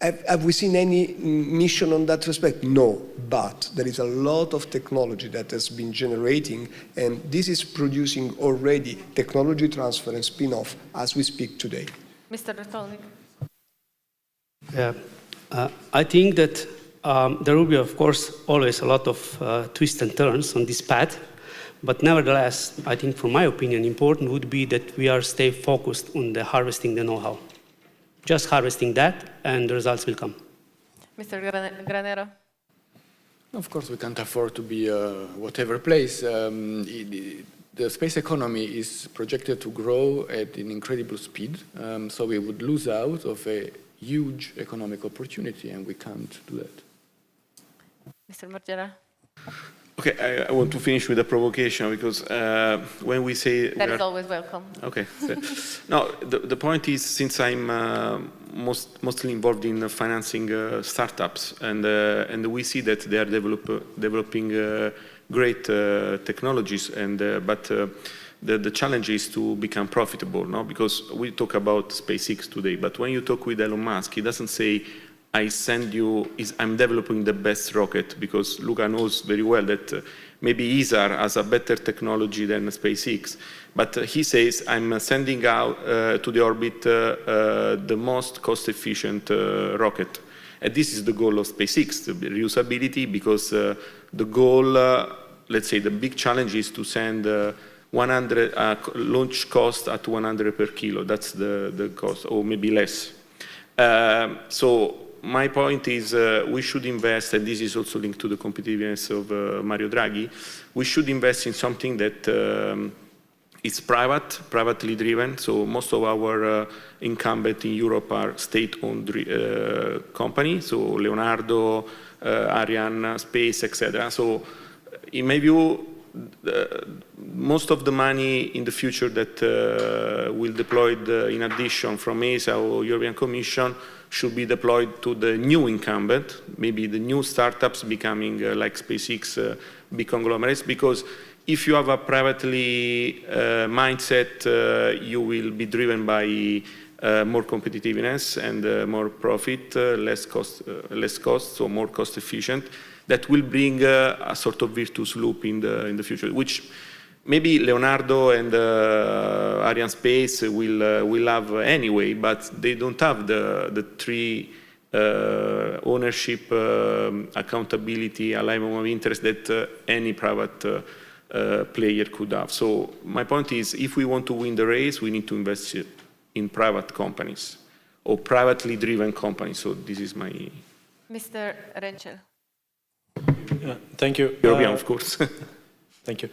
Have we seen any mission on that respect? No, but there is a lot of technology that has been generating, and this is producing already technology transfer and spin-off as we speak today. Mr. Rotovnik. Yeah, I think that there will be, of course, always a lot of twists and turns on this path, but nevertheless, I think, from my opinion, important would be that we are stay focused on the harvesting the know-how. Just harvesting that, and the results will come. Mr. Granero? Of course, we can't afford to be whatever place. The space economy is projected to grow at an incredible speed, so we would lose out of a huge economic opportunity, and we can't do that. Mr. Morgera? Okay, I want to finish with a provocation because when we say that is always welcome. Okay. No, the point is, since I'm mostly involved in financing startups, and we see that they are developing great technologies, but the challenge is to become profitable, no? Because we talk about SpaceX today, but when you talk with Elon Musk, he doesn't say, I'm developing the best rocket, because Luca knows very well that maybe ESA has a better technology than SpaceX. But he says, I'm sending out to the orbit the most cost-efficient rocket. And this is the goal of SpaceX, the reusability, because the goal, let's say the big challenge is to send 100 launch cost at 100 per kilo. That's the cost, or maybe less. So my point is we should invest, and this is also linked to the competitiveness of Mario Draghi, we should invest in something that is privately driven. So most of our incumbent in Europe are state-owned companies, so Leonardo, Ariane, Space, etc. So in my view, most of the money in the future that will deployed in addition from ESA or European Commission should be deployed to the new incumbent, maybe the new startups becoming like SpaceX, big conglomerates, because if you have a privately mindset, you will be driven by more competitiveness and more profit, less cost, so more cost efficient. That will bring a sort of virtuous loop in the future, which maybe Leonardo and Arianespace will have anyway, but they don't have the three ownership, accountability, alignment of interest that any private player could have. So my point is, if we want to win the race, we need to invest in private companies or privately driven companies. So this is my... Mr. Renčelj. Yeah, thank you. European, of course. Thank you.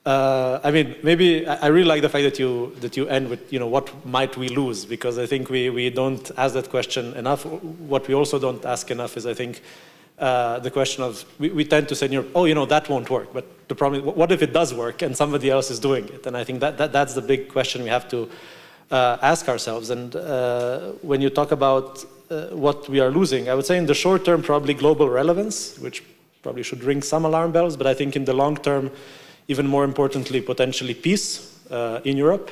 I mean, maybe I really like the fact that you end with, what might we lose? Because I think we don't ask that question enough. What we also don't ask enough is, I think, the question of, we tend to say in Europe, oh, that won't work. But the problem is, what if it does work and somebody else is doing it? And I think that's the big question we have to ask ourselves. And when you talk about what we are losing, I would say in the short term, probably global relevance, which probably should ring some alarm bells. But I think in the long term, even more importantly, potentially peace in Europe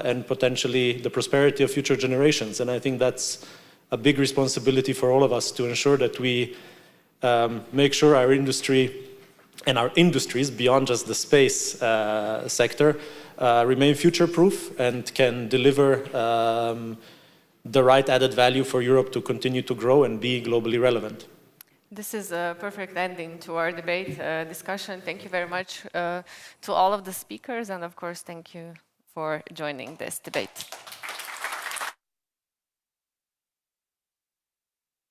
and potentially the prosperity of future generations. And I think that's a big responsibility for all of us to ensure that we make sure our industry and our industries beyond just the space sector remain future-proof and can deliver the right added value for Europe to continue to grow and be globally relevant. This is a perfect ending to our debate discussion. Thank you very much to all of the speakers, and of course, thank you for joining this debate.